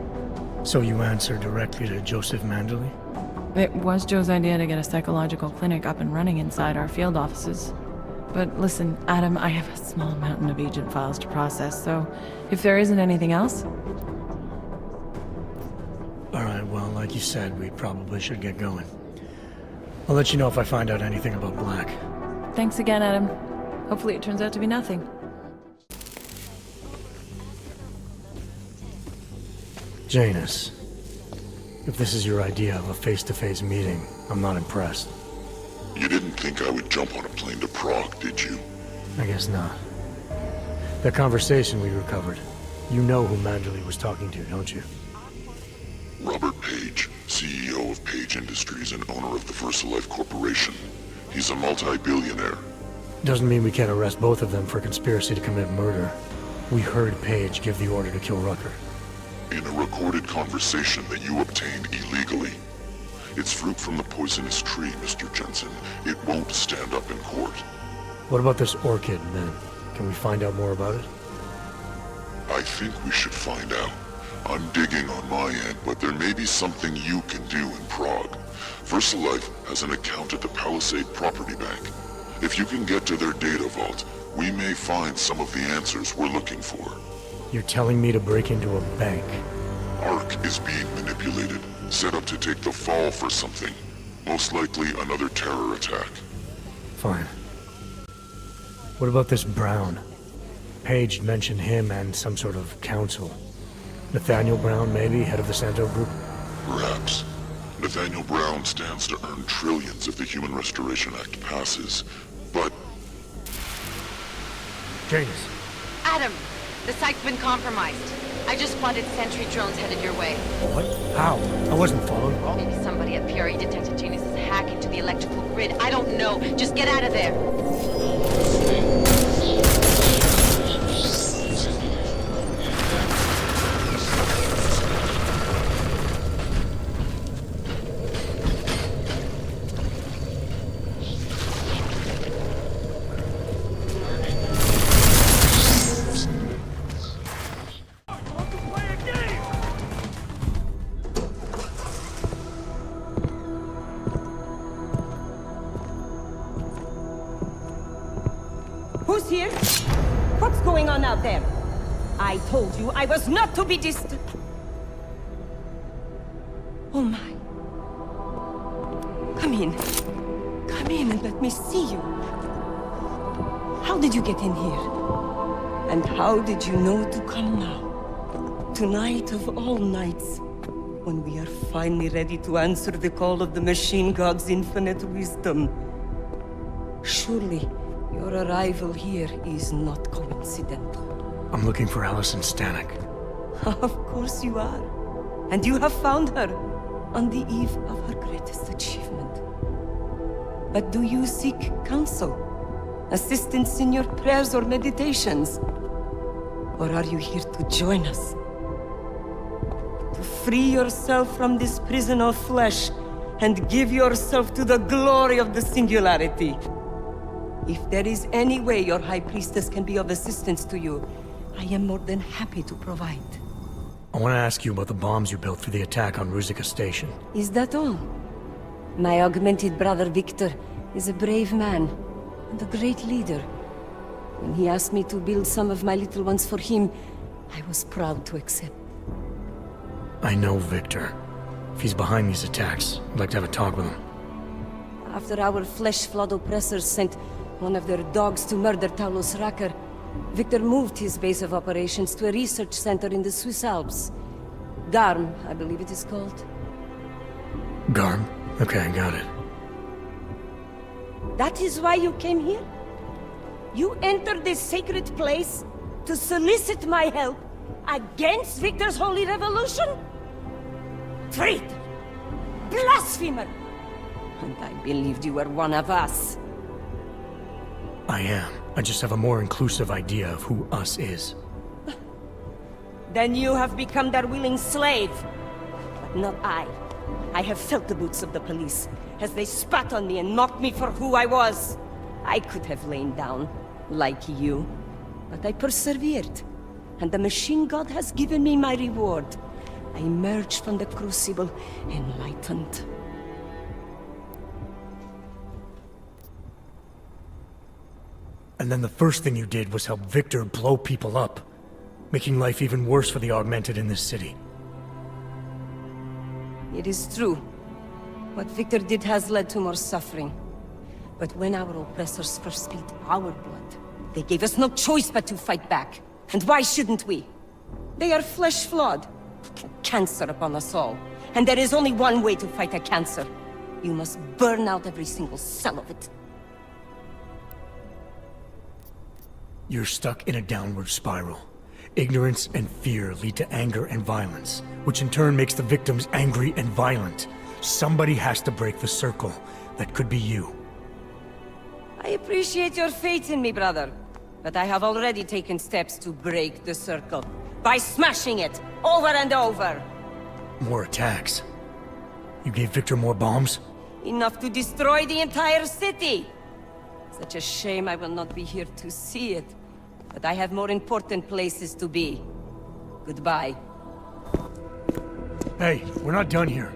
So you answer directly to Joseph Mandley? It was Joe's idea to get a psychological clinic up and running inside our field offices. But listen, Adam, I have a small mountain of agent files to process, so if there isn't anything else... Alright, well, like you said, we probably should get going. I'll let you know if I find out anything about Black. Thanks again, Adam. Hopefully it turns out to be nothing. Janus, if this is your idea of a face-to-face meeting, I'm not impressed. You didn't think I would jump on a plane to Prague, did you? I guess not. That conversation we recovered, you know who Mandley was talking to, don't you? Robert Page, CEO of Page Industries and owner of the VersaLife Corporation. He's a multi-billionaire. Doesn't mean we can't arrest both of them for conspiracy to commit murder. We heard Page give the order to kill Rucker. In a recorded conversation that you obtained illegally. It's fruit from the poisonous tree, Mr. Jensen. It won't stand up in court. What about this orchid, then? Can we find out more about it? I think we should find out. I'm digging on my end, but there may be something you can do in Prague. VersaLife has an account at the Palisade Property Bank. If you can get to their data vault, we may find some of the answers we're looking for. You're telling me to break into a bank? ARC is being manipulated, set up to take the fall for something. Most likely another terror attack. Fine. What about this Brown? Page mentioned him and some sort of council. Nathaniel Brown, maybe, head of the Santo Group? Perhaps. Nathaniel Brown stands to earn trillions if the Human Restoration Act passes, but... Janus. Adam! The site's been compromised. I just spotted sentry drones headed your way. What? How? I wasn't followed. Maybe somebody at PRE detected Janus's hack into the electrical grid. I don't know. Just get out of there. Who's here? What's going on out there? I told you I was not to be distant. Oh my. Come in. Come in and let me see you. How did you get in here? And how did you know to come now? Tonight of all nights, when we are finally ready to answer the call of the machine god's infinite wisdom. Surely, your arrival here is not coincidental. I'm looking for Allison Stanek. Of course you are. And you have found her on the eve of her greatest achievement. But do you seek counsel? Assistance in your prayers or meditations? Or are you here to join us? To free yourself from this prison of flesh and give yourself to the glory of the singularity? If there is any way your High Priestess can be of assistance to you, I am more than happy to provide. I want to ask you about the bombs you built for the attack on Ruzicka Station. Is that all? My augmented brother Victor is a brave man and a great leader. When he asked me to build some of my little ones for him, I was proud to accept. I know Victor. If he's behind these attacks, I'd like to have a talk with him. After our flesh-flood oppressors sent one of their dogs to murder Talos Racker, Victor moved his base of operations to a research center in the Swiss Alps. Garm, I believe it is called. Garm? Okay, got it. That is why you came here? You entered this sacred place to solicit my help against Victor's holy revolution? Traitor! Blasphemer! And I believed you were one of us. I am. I just have a more inclusive idea of who us is. Then you have become their willing slave. But not I. I have felt the boots of the police as they spat on me and mocked me for who I was. I could have lain down, like you. But I persevered. And the machine god has given me my reward. I emerged from the crucible enlightened. And then the first thing you did was help Victor blow people up, making life even worse for the augmented in this city. It is true. What Victor did has led to more suffering. But when our oppressors first spilled our blood, they gave us no choice but to fight back. And why shouldn't we? They are flesh-flawed. A cancer upon us all. And there is only one way to fight a cancer. You must burn out every single cell of it. You're stuck in a downward spiral. Ignorance and fear lead to anger and violence, which in turn makes the victims angry and violent. Somebody has to break the circle. That could be you. I appreciate your faith in me, brother. But I have already taken steps to break the circle. By smashing it, over and over. More attacks. You gave Victor more bombs? Enough to destroy the entire city. Such a shame I will not be here to see it. But I have more important places to be. Goodbye. Hey, we're not done here.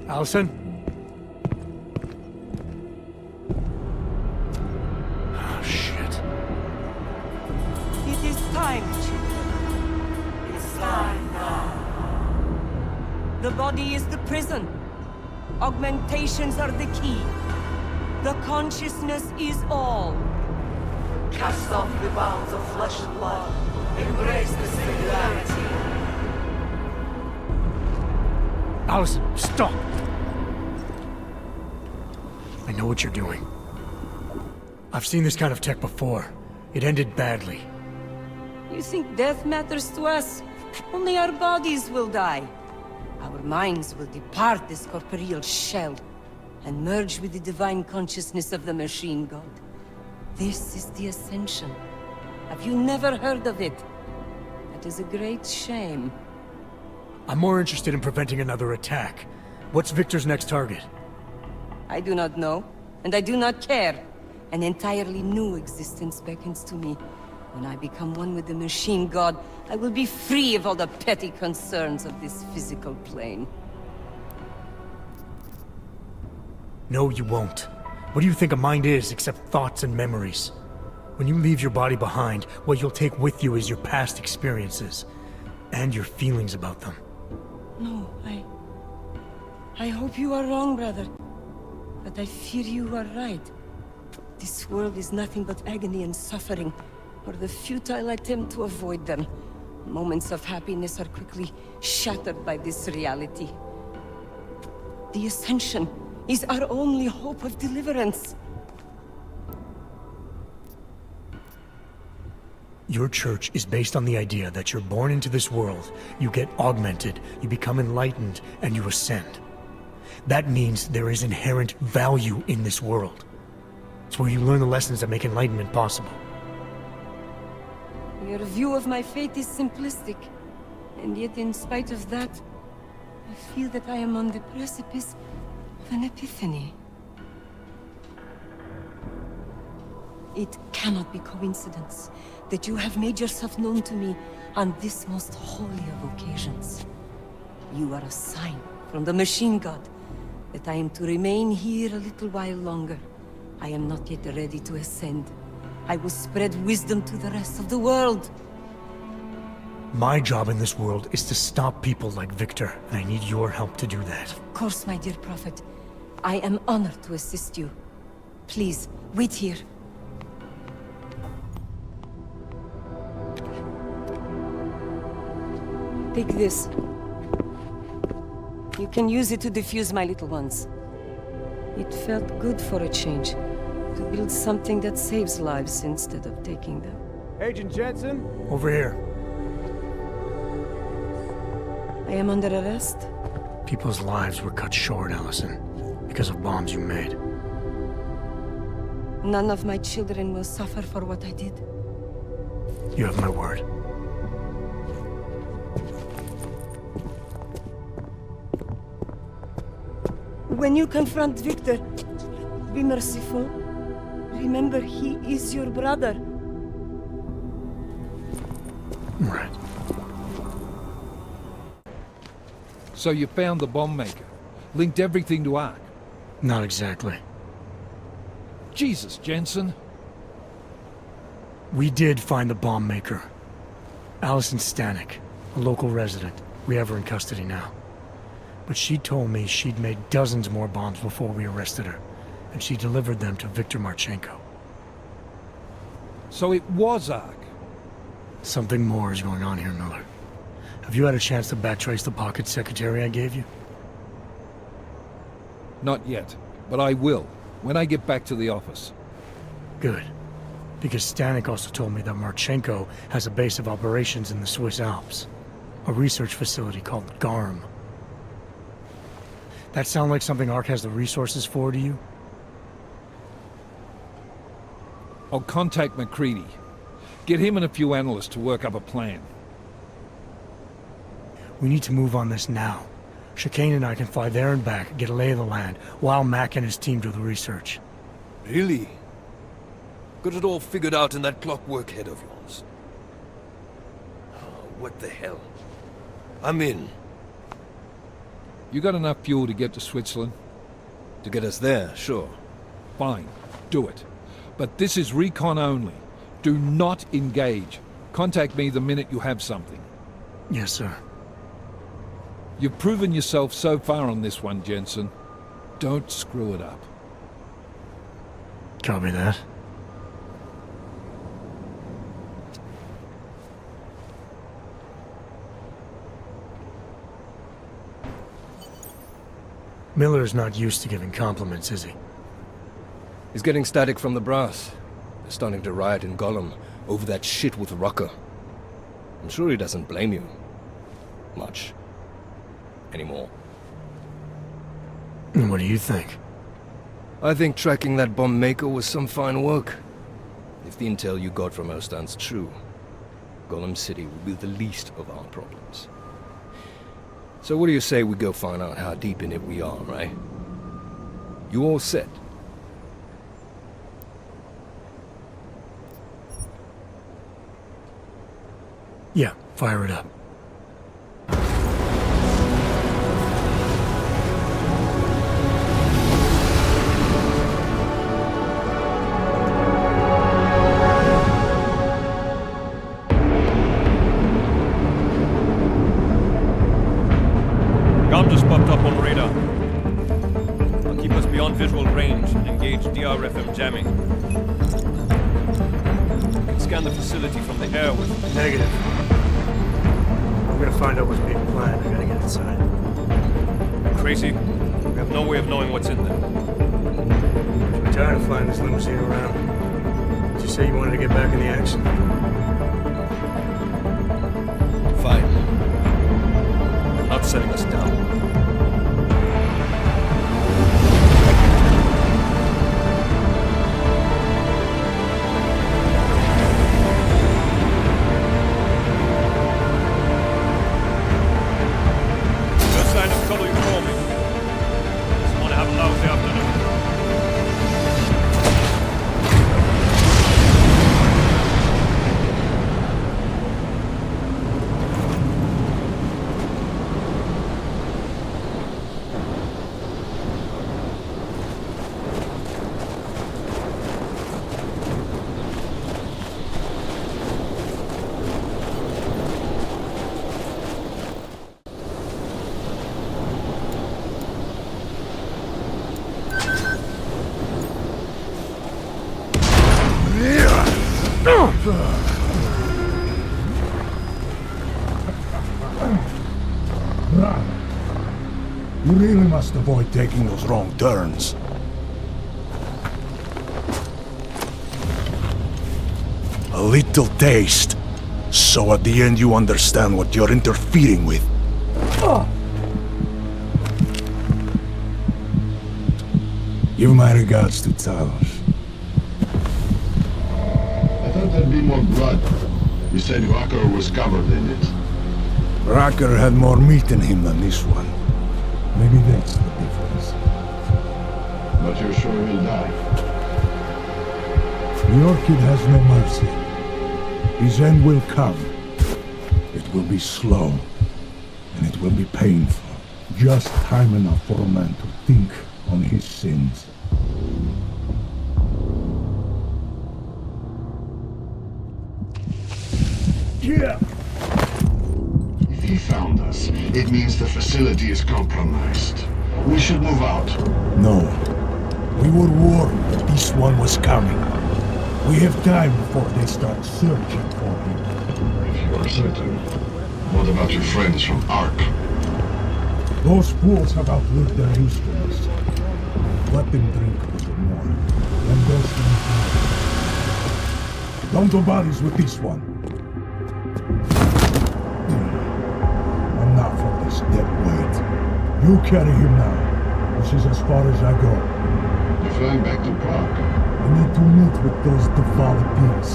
Allison? Oh, shit. It is time, children. It's time now. The body is the prison. Augmentations are the key. The consciousness is all. Cast off the bounds of flesh and blood. Embrace the singularity. Allison, stop! I know what you're doing. I've seen this kind of tech before. It ended badly. You think death matters to us? Only our bodies will die. Our minds will depart this corporeal shell and merge with the divine consciousness of the machine god. This is the Ascension. Have you never heard of it? That is a great shame. I'm more interested in preventing another attack. What's Victor's next target? I do not know, and I do not care. An entirely new existence beckons to me. When I become one with the machine god, I will be free of all the petty concerns of this physical plane. No, you won't. What do you think a mind is except thoughts and memories? When you leave your body behind, what you'll take with you is your past experiences, and your feelings about them. No, I hope you are wrong, brother. But I fear you are right. This world is nothing but agony and suffering, or the futile attempt to avoid them. Moments of happiness are quickly shattered by this reality. The Ascension is our only hope of deliverance. Your church is based on the idea that you're born into this world, you get augmented, you become enlightened, and you ascend. That means there is inherent value in this world. It's where you learn the lessons that make enlightenment possible. Your view of my fate is simplistic, and yet in spite of that, I feel that I am on the precipice of an epiphany. It cannot be coincidence that you have made yourself known to me on this most holy of occasions. You are a sign from the machine god that I am to remain here a little while longer. I am not yet ready to ascend. I will spread wisdom to the rest of the world. My job in this world is to stop people like Victor, and I need your help to do that. Of course, my dear Prophet. I am honored to assist you. Please, wait here. Take this. You can use it to defuse my little ones. It felt good for a change, to build something that saves lives instead of taking them. Agent Jensen? Over here. I am under arrest? People's lives were cut short, Allison, because of bombs you made. None of my children will suffer for what I did. You have my word. When you confront Victor, be merciful. Remember, he is your brother. Right. So you found the bomb maker, linked everything to Ark. Not exactly. Jesus, Jensen. We did find the bomb maker. Allison Stanek, a local resident. We have her in custody now. But she told me she'd made dozens more bombs before we arrested her, and she delivered them to Viktor Marchenko. So it was Ark. Something more is going on here, Miller. Have you had a chance to backtrace the pocket secretary I gave you? Not yet, but I will, when I get back to the office. Good. Because Stanek also told me that Marchenko has a base of operations in the Swiss Alps. A research facility called GARM. That sound like something Ark has the resources for to you? I'll contact McCready. Get him and a few analysts to work up a plan. We need to move on this now. Chicane and I can fly there and back, get a lay of the land, while Mac and his team do the research. Really? Got it all figured out in that clockwork head of yours? Oh, what the hell? I'm in. You got enough fuel to get to Switzerland? To get us there, sure. Fine, do it. But this is recon only. Do not engage. Contact me the minute you have something. Yes, sir. You've proven yourself so far on this one, Jensen. Don't screw it up. Copy that. Miller's not used to giving compliments, is he? He's getting static from the brass. They're starting to riot in Gollum over that shit with Rucker. I'm sure he doesn't blame you. Much. Anymore. And what do you think? I think tracking that bomb maker was some fine work. If the intel you got from her stands true, Gollum City will be the least of our problems. So what do you say we go find out how deep in it we are, right? You all set? Yeah, fire it up. Gom just popped up on radar. I'll keep us beyond visual range and engage DRFM jamming. You can scan the facility from the air with... Negative. I'm gonna find out what's being planned. I gotta get inside. Crazy? We have no way of knowing what's in there. I'm tired of flying this limousine around. Did you say you wanted to get back in the action? Fine. I'm not setting us down. You really must avoid taking those wrong turns. A little taste, so at the end you understand what you're interfering with. Give my regards to Talos. I thought there'd be more blood. You said Rucker was covered in it. Rucker had more meat in him than this one. Maybe that's the difference. But you're sure he'll die? The Orchid has no mercy. His end will come. It will be slow, and it will be painful. Just time enough for a man to think on his sins. Yeah. If he found us, it means the facility is compromised. We should move out. No. We were warned that this one was coming. We have time before they start searching for him. If you are certain. What about your friends from Ark? Those fools have outlived their usefulness. Let them drink a little more. Then those things. Don't do bodies with this one. Enough of this dead weight. You carry him now. This is as far as I go. You're flying back to Prague. I need to meet with those default pigs.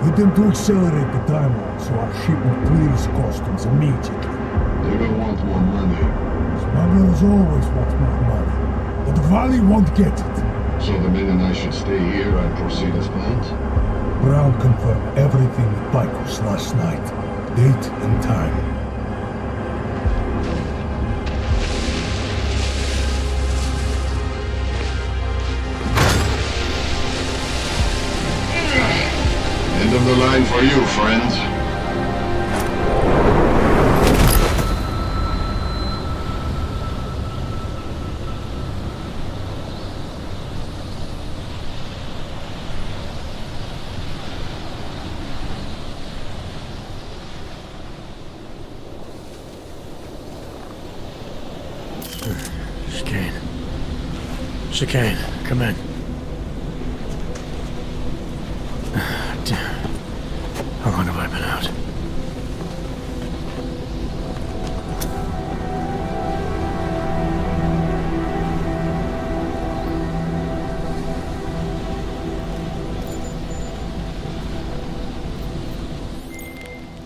Get them to accelerate the timeline so our shipment clears customs immediately. They will want more money. Smugglers always want more money. But the Valley won't get it. So the men and I should stay here and proceed as planned? Brown confirmed everything with Picos last night. Date and time. End of the line for you, friends. Chicane, come in. Damn. How long have I been out?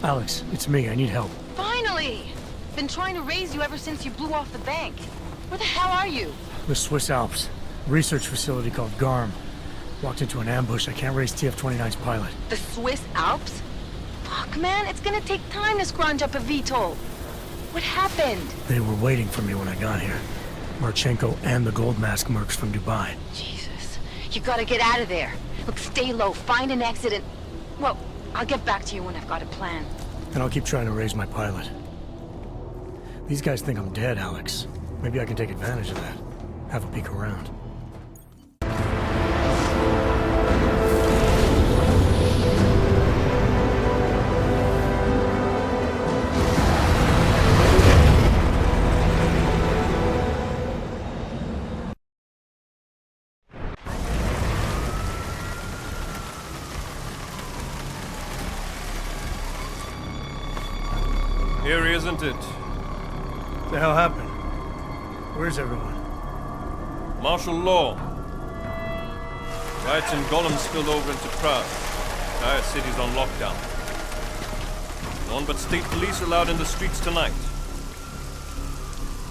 Alex, it's me. I need help. Finally! Been trying to raise you ever since you blew off the bank. Where the hell are you? The Swiss Alps. Research facility called GARM. Walked into an ambush. I can't raise TF-29's pilot. The Swiss Alps? Fuck, man, it's gonna take time to scrounge up a VTOL. What happened? They were waiting for me when I got here. Marchenko and the Gold Mask mercs from Dubai. Jesus. You gotta get out of there. Look, stay low, find an exit and... Well, I'll get back to you when I've got a plan. And I'll keep trying to raise my pilot. These guys think I'm dead, Alex. Maybe I can take advantage of that. Have a peek around. Here, isn't it? What the hell happened? Where's everyone? Martial law. Riots in Gollum spilled over into Prague. Entire city's on lockdown. None but state police allowed in the streets tonight.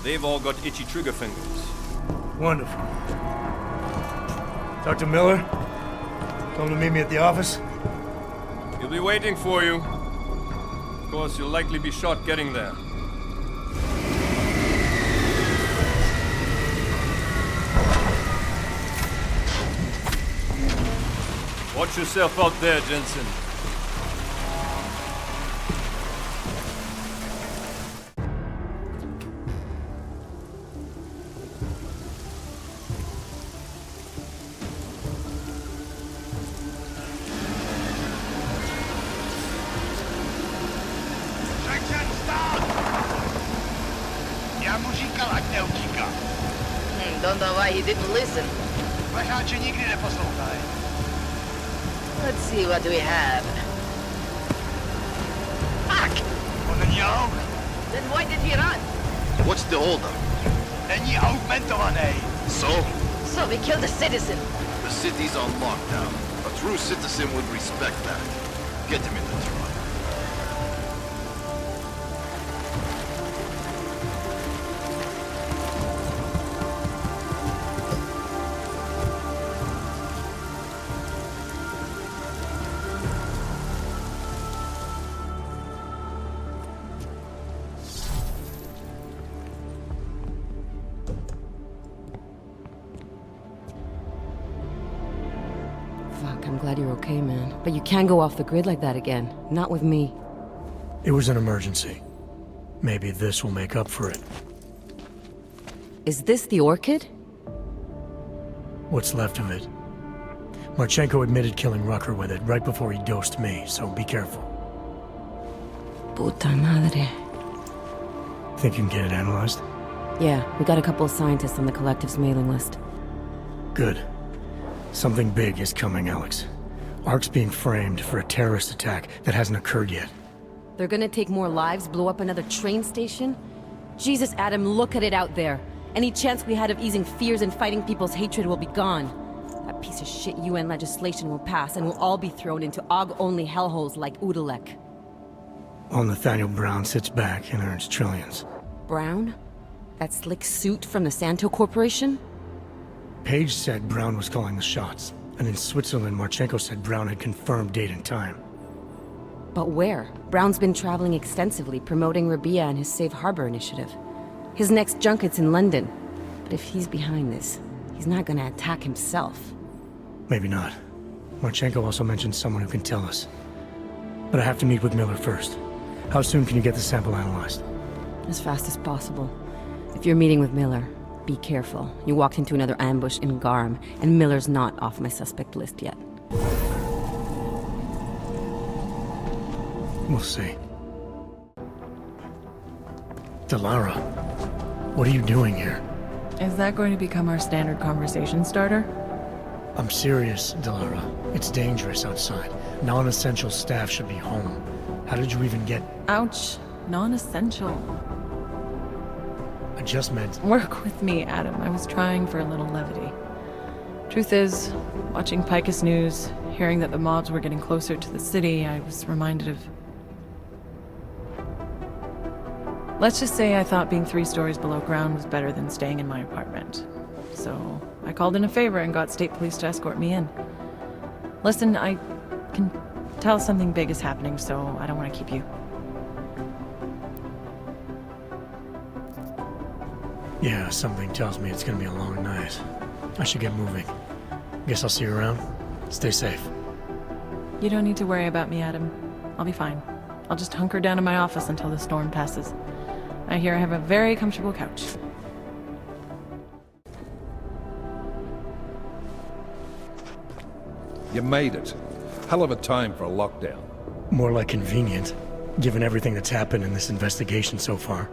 They've all got itchy trigger fingers. Wonderful. Dr. Miller? Come to meet me at the office? He'll be waiting for you. Of course, you'll likely be shot getting there. Watch yourself out there, Jensen. Don't know why he didn't listen. Let's see what we have. Fuck! Then why did he run? What's the holdup? So we killed a citizen. the city's on lockdown. A true citizen would respect that. Get him in the truck. I'm glad you're okay, man. But you can't go off the grid like that again. Not with me. It was an emergency. Maybe this will make up for it. Is this the Orchid? What's left of it. Marchenko admitted killing Rucker with it right before he dosed me, so be careful. Puta madre. Think you can get it analyzed? Yeah, we got a couple of scientists on the Collective's mailing list. Good. Something big is coming, Alex. Ark's being framed for a terrorist attack that hasn't occurred yet. They're gonna take more lives, blow up another train station? Jesus, Adam, look at it out there. Any chance we had of easing fears and fighting people's hatred will be gone. That piece of shit UN legislation will pass, and we'll all be thrown into AUG-only hellholes like Udalek. While Nathaniel Brown sits back and earns trillions. Brown? That slick suit from the Santo Corporation? Page said Brown was calling the shots, and in Switzerland, Marchenko said Brown had confirmed date and time. But where? Brown's been traveling extensively, promoting Rabia and his Safe Harbor initiative. His next junket's in London. But if he's behind this, he's not gonna attack himself. Maybe not. Marchenko also mentioned someone who can tell us. But I have to meet with Miller first. How soon can you get the sample analyzed? As fast as possible. If you're meeting with Miller, be careful. You walked into another ambush in Garm, and Miller's not off my suspect list yet. We'll see. Delara, what are you doing here? Is that going to become our standard conversation starter? I'm serious, Delara. It's dangerous outside. Non-essential staff should be home. How did you even get... Ouch. Non-essential. I just meant... Work with me, Adam. I was trying for a little levity. Truth is, watching Picus News, hearing that the mobs were getting closer to the city, I was reminded of... Let's just say I thought being 3 stories below ground was better than staying in my apartment. So, I called in a favor and got state police to escort me in. Listen, I can tell something big is happening, so I don't want to keep you. Yeah, something tells me it's gonna be a long night. I should get moving. Guess I'll see you around. Stay safe. You don't need to worry about me, Adam. I'll be fine. I'll just hunker down in my office until the storm passes. I hear I have a very comfortable couch. You made it. Hell of a time for a lockdown. More like convenient, given everything that's happened in this investigation so far.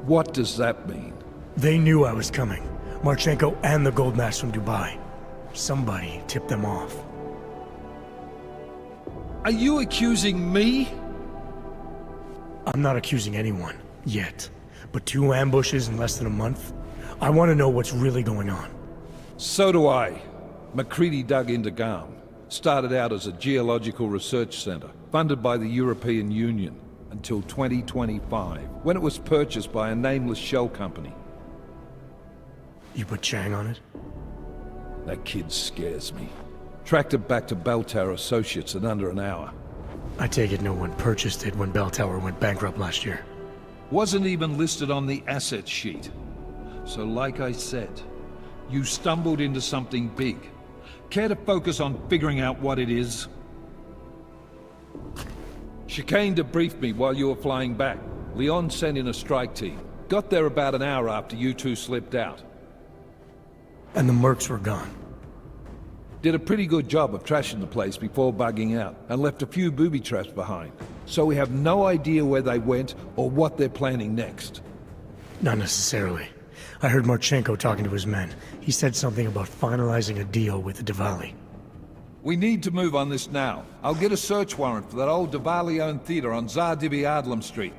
What does that mean? They knew I was coming. Marchenko and the gold mask from Dubai. Somebody tipped them off. Are you accusing me? I'm not accusing anyone, yet. But 2 ambushes in less than a month? I want to know what's really going on. So do I. McCready dug into Garm. Started out as a geological research center, funded by the European Union, until 2025, when it was purchased by a nameless shell company. You put Chang on it? That kid scares me. Tracked it back to Bell Tower Associates in under an hour. I take it no one purchased it when Bell Tower went bankrupt last year. Wasn't even listed on the asset sheet. So like I said, you stumbled into something big. Care to focus on figuring out what it is? Chicane debriefed me while you were flying back. Leon sent in a strike team. Got there about an hour after you 2 slipped out. And the mercs were gone. Did a pretty good job of trashing the place before bugging out, and left a few booby traps behind. So we have no idea where they went or what they're planning next. Not necessarily. I heard Marchenko talking to his men. He said something about finalizing a deal with the Diwali. We need to move on this now. I'll get a search warrant for that old Diwali-owned theater on Zardibi Adlam Street.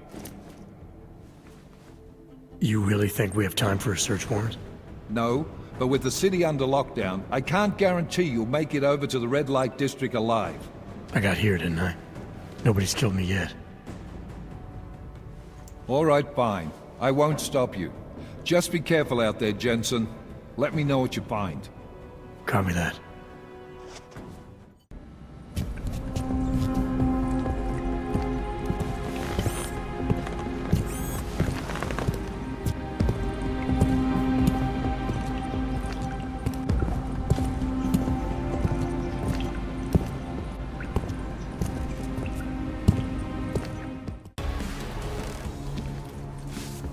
You really think we have time for a search warrant? No, but with the city under lockdown, I can't guarantee you'll make it over to the red light district alive. I got here, didn't I? Nobody's killed me yet. All right, fine. I won't stop you. Just be careful out there, Jensen. Let me know what you find. Copy that.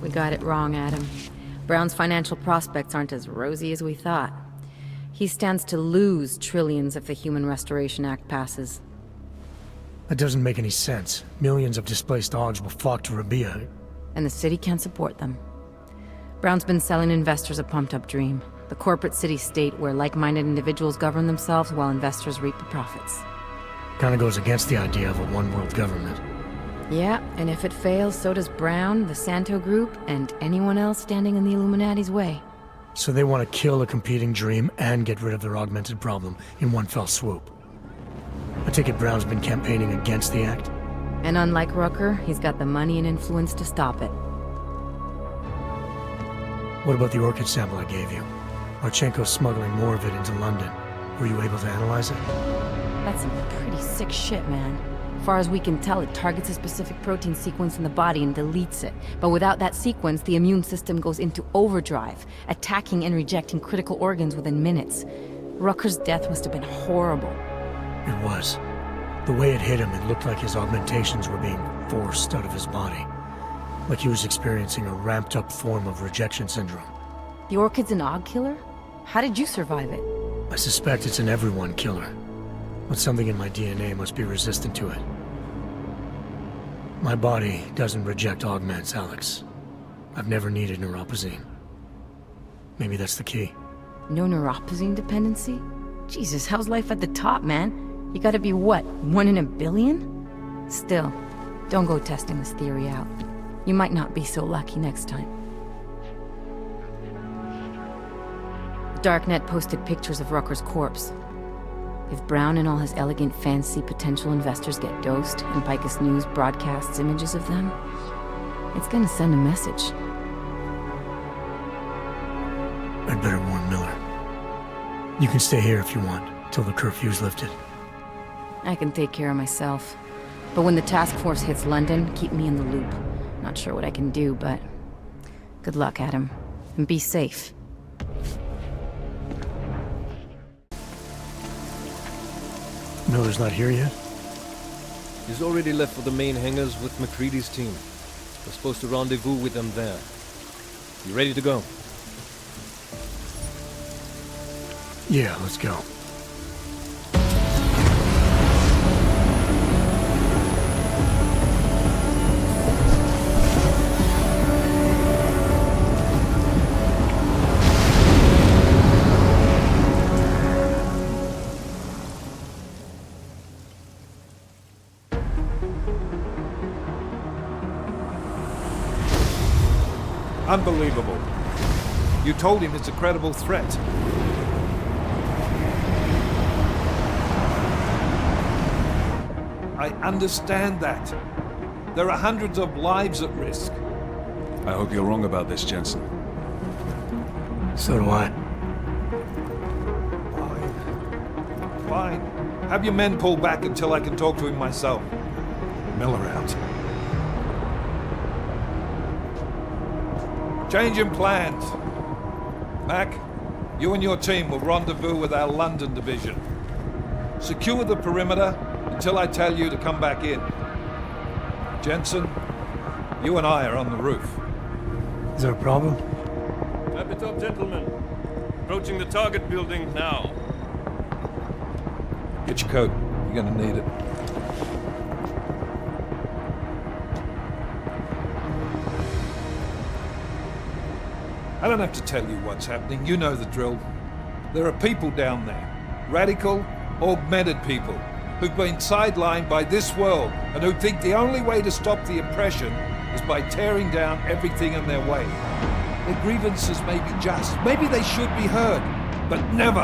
We got it wrong, Adam. Brown's financial prospects aren't as rosy as we thought. He stands to lose trillions if the Human Restoration Act passes. That doesn't make any sense. Millions of displaced Augs will flock to Rabia. And the city can't support them. Brown's been selling investors a pumped-up dream. The corporate city-state where like-minded individuals govern themselves while investors reap the profits. Kinda goes against the idea of a one-world government. Yeah, and if it fails, so does Brown, the Santo Group, and anyone else standing in the Illuminati's way. So they want to kill a competing dream and get rid of their augmented problem in one fell swoop. I take it Brown's been campaigning against the act? And unlike Rucker, he's got the money and influence to stop it. What about the orchid sample I gave you? Marchenko's smuggling more of it into London. Were you able to analyze it? That's some pretty sick shit, man. As far as we can tell, it targets a specific protein sequence in the body and deletes it. But without that sequence, the immune system goes into overdrive, attacking and rejecting critical organs within minutes. Rucker's death must have been horrible. It was. The way it hit him, it looked like his augmentations were being forced out of his body. Like he was experiencing a ramped-up form of rejection syndrome. The orchid's an Aug killer? How did you survive it? I suspect it's an everyone killer. But something in my DNA must be resistant to it. My body doesn't reject augments, Alex. I've never needed neuropozyne. Maybe that's the key. No neuropozyne dependency? Jesus, how's life at the top, man? You gotta be what, 1 in a billion? Still, don't go testing this theory out. You might not be so lucky next time. Darknet posted pictures of Rucker's corpse. If Brown and all his elegant, fancy potential investors get dosed, and Picus News broadcasts images of them, it's gonna send a message. I'd better warn Miller. You can stay here if you want, till the curfew's lifted. I can take care of myself. But when the task force hits London, keep me in the loop. Not sure what I can do, but... good luck, Adam. And be safe. Miller's not here yet? He's already left for the main hangars with McCready's team. We're supposed to rendezvous with them there. You ready to go? Yeah, let's go. Unbelievable. You told him it's a credible threat. I understand that. There are hundreds of lives at risk. I hope you're wrong about this, Jensen. So do I. Fine. Have your men pull back until I can talk to him myself. Miller out. Changing plans. Mac, you and your team will rendezvous with our London division. Secure the perimeter until I tell you to come back in. Jensen, you and I are on the roof. Is there a problem? Wrap it up, gentlemen. Approaching the target building now. Get your coat. You're gonna need it. I don't have to tell you what's happening. You know the drill. There are people down there. Radical, augmented people who've been sidelined by this world and who think the only way to stop the oppression is by tearing down everything in their way. Their grievances may be just. Maybe they should be heard, but never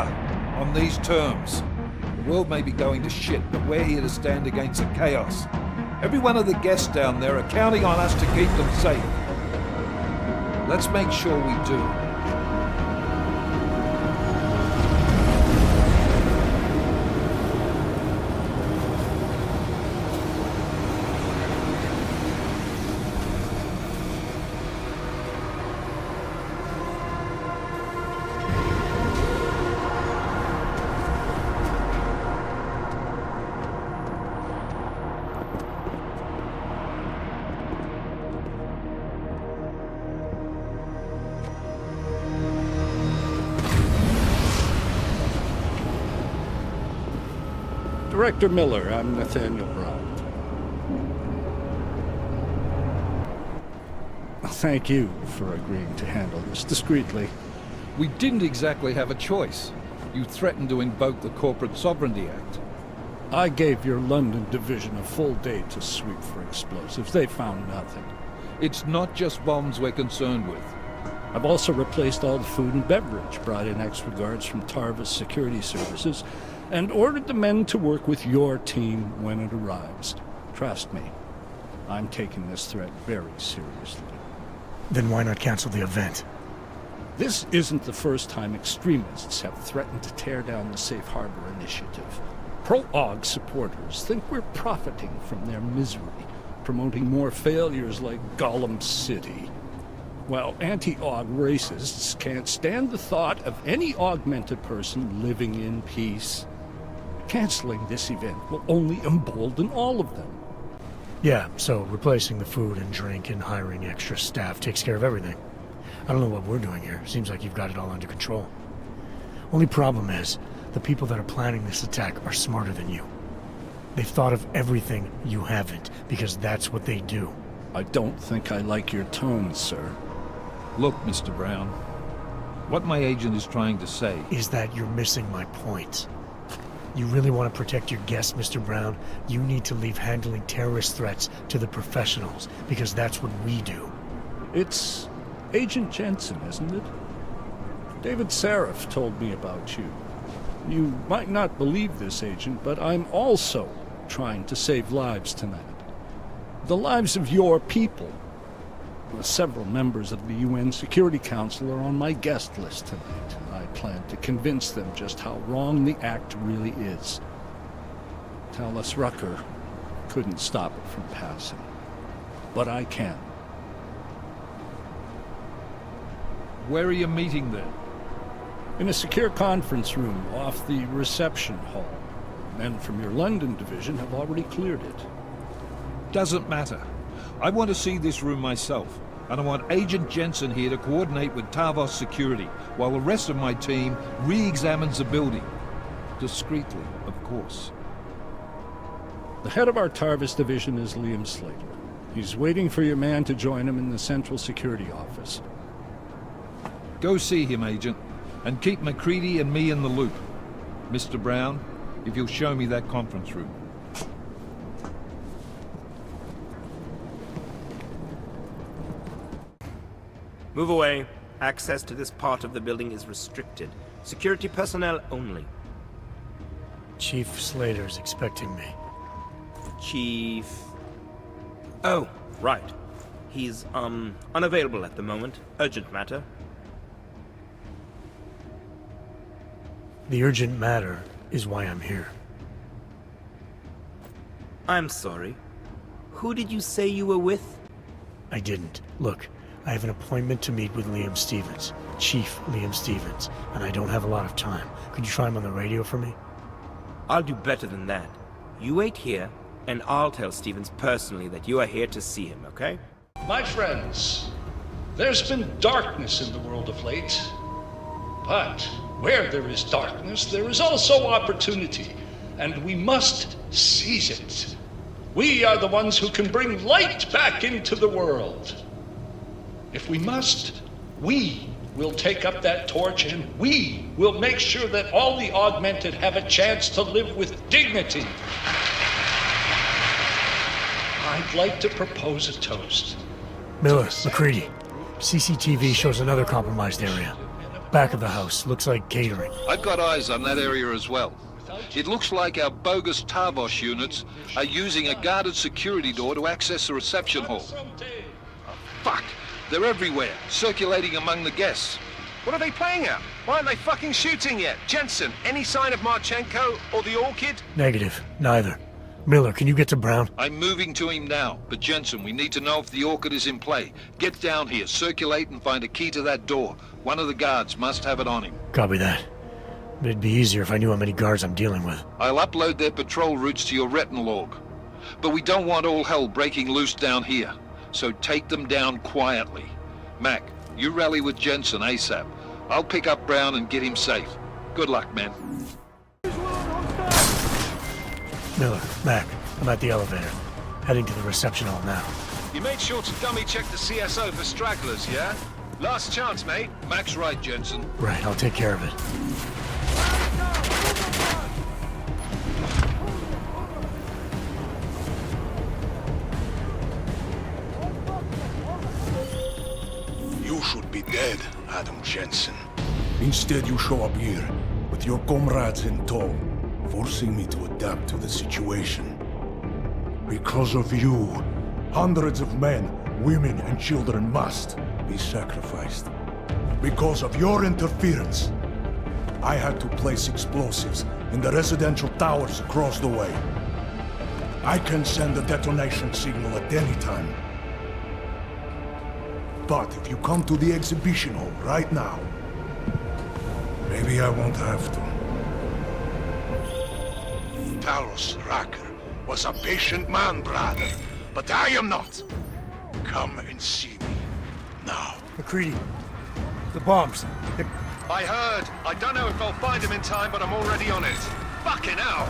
on these terms. The world may be going to shit, but we're here to stand against the chaos. Every one of the guests down there are counting on us to keep them safe. Let's make sure we do. Director Miller, I'm Nathaniel Brown. Thank you for agreeing to handle this discreetly. We didn't exactly have a choice. You threatened to invoke the Corporate Sovereignty Act. I gave your London division a full day to sweep for explosives. They found nothing. It's not just bombs we're concerned with. I've also replaced all the food and beverage, brought in extra guards from Tarvis Security Services, and ordered the men to work with your team when it arrives. Trust me, I'm taking this threat very seriously. Then why not cancel the event? This isn't the first time extremists have threatened to tear down the Safe Harbor Initiative. Pro-Aug supporters think we're profiting from their misery, promoting more failures like Gollum City. While anti-Aug racists can't stand the thought of any augmented person living in peace. Canceling this event will only embolden all of them. Yeah, so replacing the food and drink and hiring extra staff takes care of everything. I don't know what we're doing here. Seems like you've got it all under control. Only problem is, the people that are planning this attack are smarter than you. They've thought of everything you haven't, because that's what they do. I don't think I like your tone, sir. Look, Mr. Brown, what my agent is trying to say is that you're missing my point. You really want to protect your guests, Mr. Brown? You need to leave handling terrorist threats to the professionals, because that's what we do. It's Agent Jensen, isn't it? David Seraph told me about you. You might not believe this, Agent, but I'm also trying to save lives tonight. The lives of your people. Several members of the UN Security Council are on my guest list tonight. I plan to convince them just how wrong the act really is. Tallis Rucker couldn't stop it from passing. But I can. Where are you meeting then? In a secure conference room off the reception hall. Men from your London division have already cleared it. Doesn't matter. I want to see this room myself, and I want Agent Jensen here to coordinate with Tarvos Security, while the rest of my team re-examines the building. Discreetly, of course. The head of our Tarvis division is Liam Slater. He's waiting for your man to join him in the Central Security Office. Go see him, Agent, and keep McCready and me in the loop. Mr. Brown, if you'll show me that conference room. Move away. Access to this part of the building is restricted. Security personnel only. Chief Slater's expecting me. Chief... Oh, right. He's, unavailable at the moment. Urgent matter. The urgent matter is why I'm here. I'm sorry. Who did you say you were with? I didn't. Look, I have an appointment to meet with Liam Stevens, Chief Liam Stevens, and I don't have a lot of time. Could you try him on the radio for me? I'll do better than that. You wait here, and I'll tell Stevens personally that you are here to see him, okay? My friends, there's been darkness in the world of late. But where there is darkness, there is also opportunity, and we must seize it. We are the ones who can bring light back into the world. If we must, we We'll take up that torch and we will make sure that all the augmented have a chance to live with dignity. I'd like to propose a toast. Miller, McCready. CCTV shows another compromised area. Back of the house. Looks like catering. I've got eyes on that area as well. It looks like our bogus Tavos units are using a guarded security door to access the reception hall. Fuck! They're everywhere, circulating among the guests. What are they playing at? Why aren't they fucking shooting yet? Jensen, any sign of Marchenko or the Orchid? Negative. Neither. Miller, can you get to Brown? I'm moving to him now, but Jensen, we need to know if the Orchid is in play. Get down here, circulate and find a key to that door. One of the guards must have it on him. Copy that. It'd be easier if I knew how many guards I'm dealing with. I'll upload their patrol routes to your retinal log. But we don't want all hell breaking loose down here. So take them down quietly. Mac, you rally with Jensen ASAP. I'll pick up Brown and get him safe. Good luck, man. Miller, Mac, I'm at the elevator. Heading to the reception hall now. You made sure to dummy check the CSO for stragglers, yeah? Last chance, mate. Mac's right, Jensen. Right, I'll take care of it. You should be dead, Adam Jensen. Instead, you show up here, with your comrades in tow, forcing me to adapt to the situation. Because of you, hundreds of men, women, and children must be sacrificed. Because of your interference, I had to place explosives in the residential towers across the way. I can send a detonation signal at any time. But if you come to the exhibition hall right now, maybe I won't have to. Talos Racker was a patient man, brother, but I am not. Come and see me now. McCready, the bombs. I heard. I don't know if I'll find him in time, but I'm already on it. Fucking hell!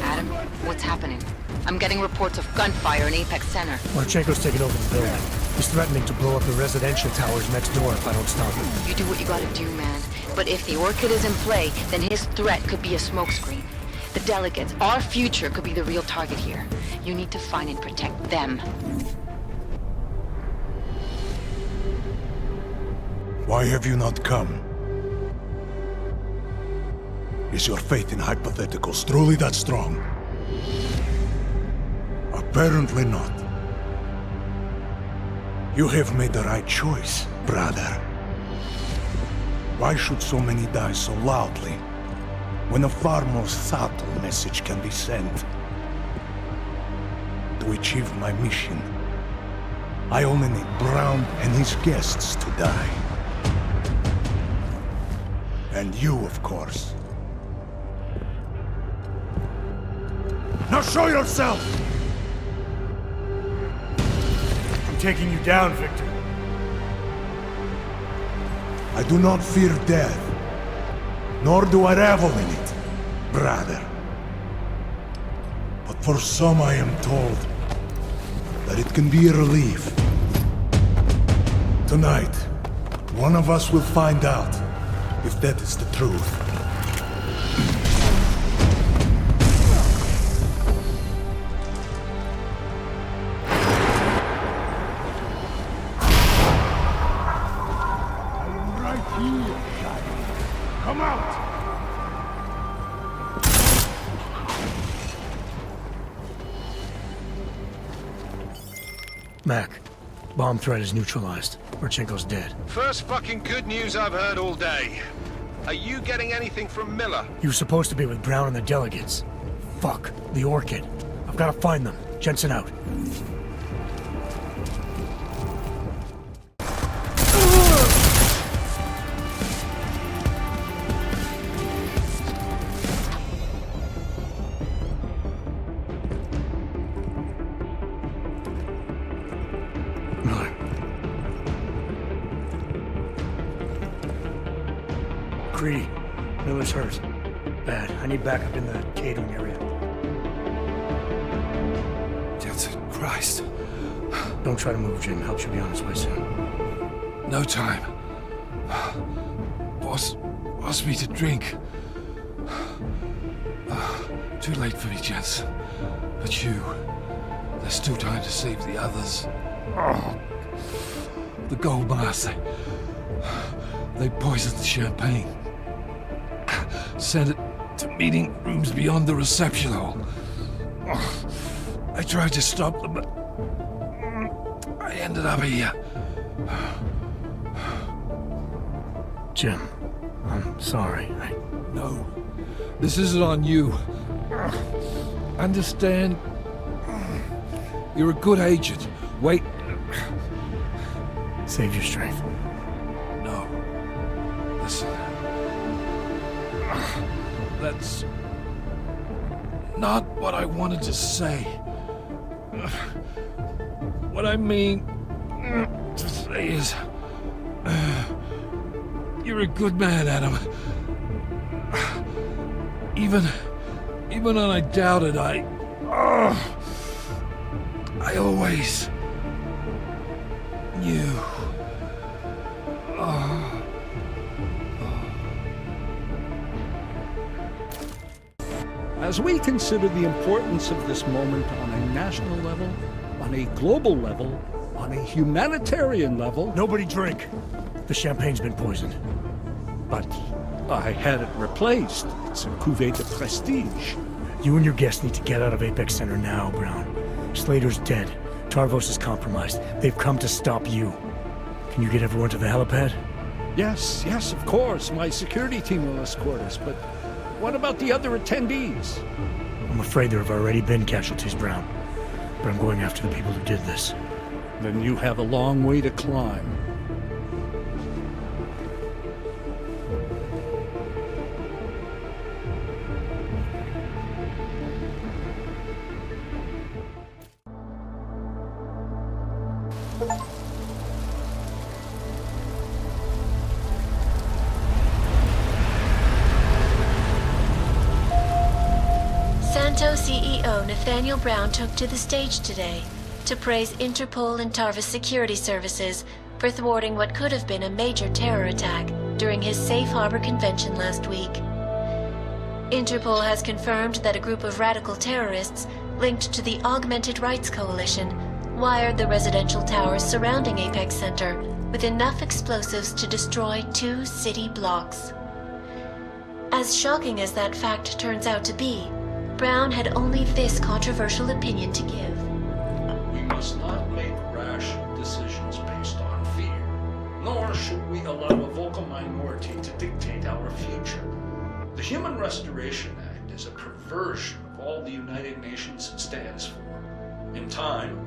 Adam, what's happening? I'm getting reports of gunfire in Apex Center. Marchenko's taken over the building. He's threatening to blow up the residential towers next door if I don't stop him. You do what you gotta do, man. But if the Orchid is in play, then his threat could be a smokescreen. The delegates, our future, could be the real target here. You need to find and protect them. Why have you not come? Is your faith in hypotheticals truly that strong? Apparently not. You have made the right choice, brother. Why should so many die so loudly, when a far more subtle message can be sent? To achieve my mission, I only need Brown and his guests to die. And you, of course. Now show yourself! I'm taking you down, Victor. I do not fear death, nor do I revel in it, brother. But for some I am told that it can be a relief. Tonight, one of us will find out if that is the truth. Come out! Mac, bomb threat is neutralized. Marchenko's dead. First fucking good news I've heard all day. Are you getting anything from Miller? He was supposed to be with Brown and the delegates. Fuck, the Orchid. I've got to find them. Jensen out. McCready. Miller's hurt. Bad. I need backup in the catering area. Jensen, Christ. Don't try to move, Jim. Help should be on its way soon. No time. Boss me to drink. Too late for me, Jensen. But you... There's still time to save the others. Oh, the gold mask. They poisoned the champagne. Sent it to meeting rooms beyond the reception hall. Oh, I tried to stop them, but I ended up here. Jim, I'm sorry. No, this isn't on you. Understand? You're a good agent. Wait. Save your strength. No. Listen. That's not what I wanted to say. What I mean to say is... You're a good man, Adam. Even when I doubted, I always knew. As we consider the importance of this moment on a national level, on a global level, on a humanitarian level... Nobody drink! The champagne's been poisoned. But I had it replaced. It's a cuvée de prestige. You and your guests need to get out of Apex Center now, Brown. Slater's dead. Tarvos is compromised. They've come to stop you. Can you get everyone to the helipad? Yes, of course. My security team will escort us, but what about the other attendees? I'm afraid there have already been casualties, Brown. But I'm going after the people who did this. Then you have a long way to climb. CEO Nathaniel Brown took to the stage today to praise Interpol and Tarvis security services for thwarting what could have been a major terror attack during his Safe Harbor convention last week. Interpol has confirmed that a group of radical terrorists linked to the Augmented Rights Coalition wired the residential towers surrounding Apex Center with enough explosives to destroy 2 city blocks. As shocking as that fact turns out to be, Brown had only this controversial opinion to give. We must not make rash decisions based on fear, nor should we allow a vocal minority to dictate our future. The Human Restoration Act is a perversion of all the United Nations stands for. In time,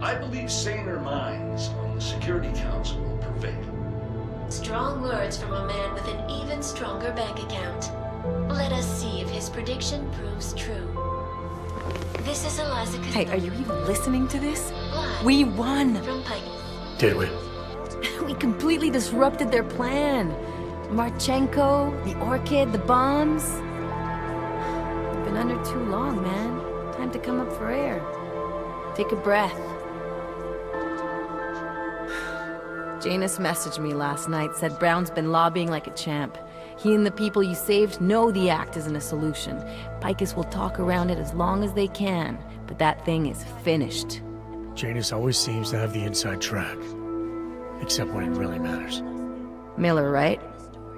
I believe saner minds on the Security Council will prevail. Strong words from a man with an even stronger bank account. Let us see if his prediction proves true. This is Eliza Costello. Hey, are you even listening to this? Live We won! from Pike. Did we? We completely disrupted their plan. Marchenko, the Orchid, the bombs. You've been under too long, man. Time to come up for air. Take a breath. Janus messaged me last night, said Brown's been lobbying like a champ. He and the people you saved know the act isn't a solution. Picus will talk around it as long as they can, but that thing is finished. Janus always seems to have the inside track. Except when it really matters. Miller, right?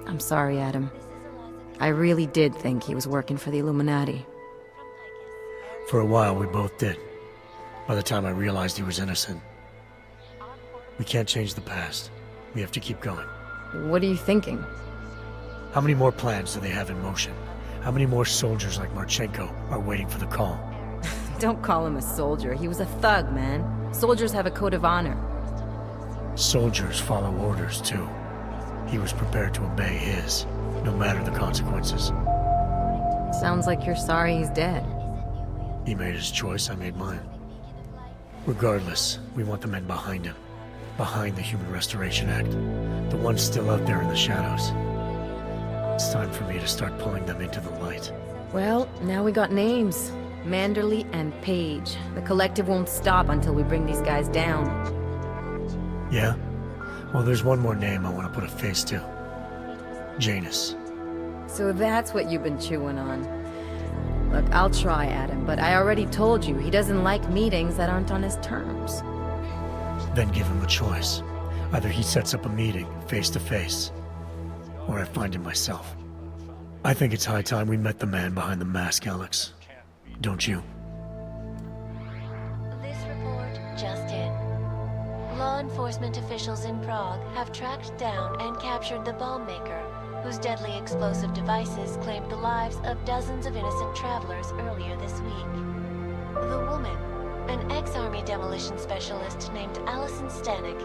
I'm sorry, Adam. I really did think he was working for the Illuminati. For a while, we both did. By the time I realized he was innocent. We can't change the past. We have to keep going. What are you thinking? How many more plans do they have in motion? How many more soldiers like Marchenko are waiting for the call? Don't call him a soldier. He was a thug, man. Soldiers have a code of honor. Soldiers follow orders, too. He was prepared to obey his, no matter the consequences. Sounds like you're sorry he's dead. He made his choice, I made mine. Regardless, we want the men behind him. Behind the Human Restoration Act. The ones still out there in the shadows. It's time for me to start pulling them into the light. Well, now we got names. Manderley and Page. The collective won't stop until we bring these guys down. Yeah? Well, there's one more name I want to put a face to. Janus. So that's what you've been chewing on. Look, I'll try, Adam, but I already told you he doesn't like meetings that aren't on his terms. Then give him a choice. Either he sets up a meeting, face to face, or I find him myself. I think it's high time we met the man behind the mask, Alex. Don't you? This report just in. Law enforcement officials in Prague have tracked down and captured the bomb maker, whose deadly explosive devices claimed the lives of dozens of innocent travelers earlier this week. The woman, an ex-army demolition specialist named Allison Stanek,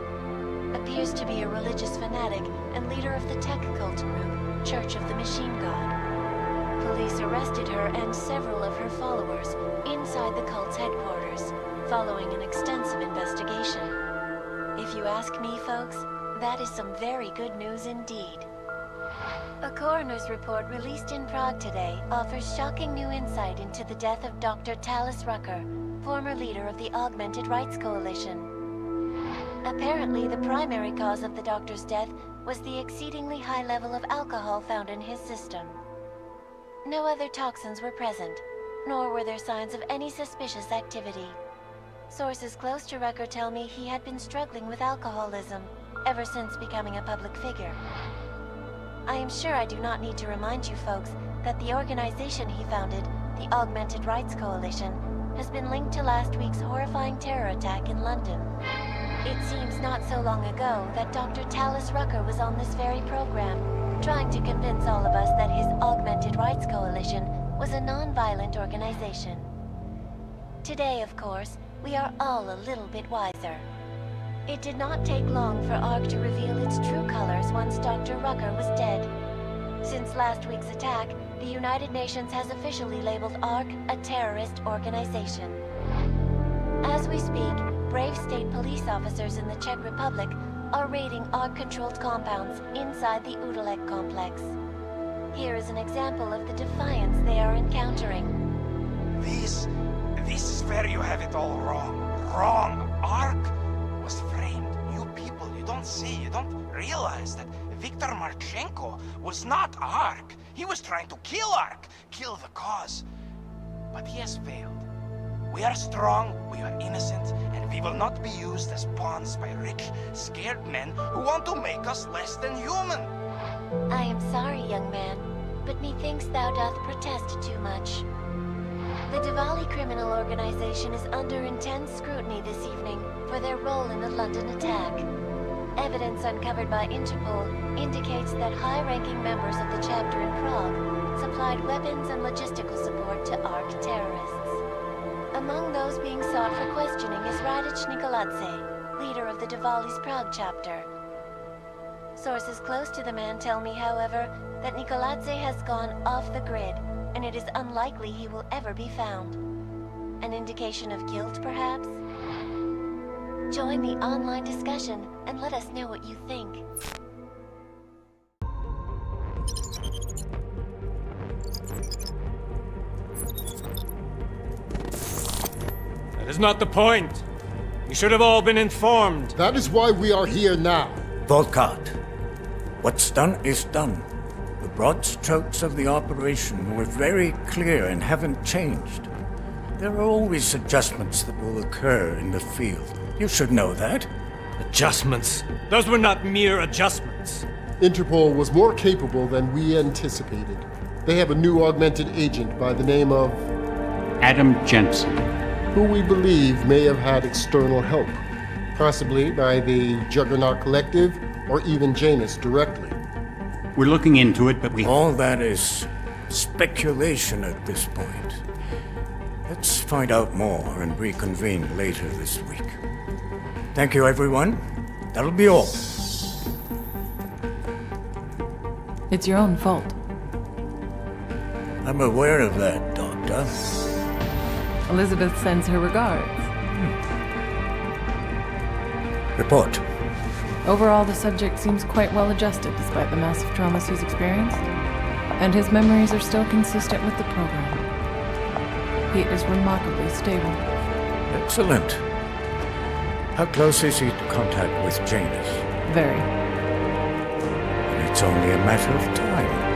appears to be a religious fanatic and leader of the tech cult group, Church of the Machine God. Police arrested her and several of her followers inside the cult's headquarters, following an extensive investigation. If you ask me, folks, that is some very good news indeed. A coroner's report released in Prague today offers shocking new insight into the death of Dr. Talis Rucker, former leader of the Augmented Rights Coalition. Apparently, the primary cause of the doctor's death was the exceedingly high level of alcohol found in his system. No other toxins were present, nor were there signs of any suspicious activity. Sources close to Rucker tell me he had been struggling with alcoholism ever since becoming a public figure. I am sure I do not need to remind you folks that the organization he founded, the Augmented Rights Coalition, has been linked to last week's horrifying terror attack in London. It seems not so long ago that Dr. Talis Rucker was on this very program, trying to convince all of us that his Augmented Rights Coalition was a non-violent organization. Today, of course, we are all a little bit wiser. It did not take long for ARC to reveal its true colors once Dr. Rucker was dead. Since last week's attack, the United Nations has officially labeled ARC a terrorist organization. As we speak, brave state police officers in the Czech Republic are raiding ARC-controlled compounds inside the Udalek complex. Here is an example of the defiance they are encountering. This is where you have it all wrong. Wrong! ARC was framed. You people, you don't see, you don't realize that Viktor Marchenko was not ARC. He was trying to kill ARC, kill the cause. But he has failed. We are strong, we are innocent, and we will not be used as pawns by rich, scared men who want to make us less than human. I am sorry, young man, but methinks thou doth protest too much. The Diwali criminal organization is under intense scrutiny this evening for their role in the London attack. Evidence uncovered by Interpol indicates that high-ranking members of the chapter in Prague supplied weapons and logistical support to ARC terrorists. Among those being sought for questioning is Radic Nikoladze, leader of the Diwali's Prague chapter. Sources close to the man tell me, however, that Nikoladze has gone off the grid, and it is unlikely he will ever be found. An indication of guilt, perhaps? Join the online discussion and let us know what you think. That is not the point. You should have all been informed. That is why we are here now. Volkart, what's done is done. The broad strokes of the operation were very clear and haven't changed. There are always adjustments that will occur in the field. You should know that. Adjustments? Those were not mere adjustments. Interpol was more capable than we anticipated. They have a new augmented agent by the name of... Adam Jensen. Who we believe may have had external help. Possibly by the Juggernaut Collective or even Janus directly. We're looking into it, but we... All that is speculation at this point. Let's find out more and reconvene later this week. Thank you, everyone. That'll be all. It's your own fault. I'm aware of that, Doctor. Elizabeth sends her regards. Report. Overall, the subject seems quite well adjusted despite the massive trauma she's experienced. And his memories are still consistent with the program. He is remarkably stable. Excellent. How close is he to contact with Janus? Very. And it's only a matter of time.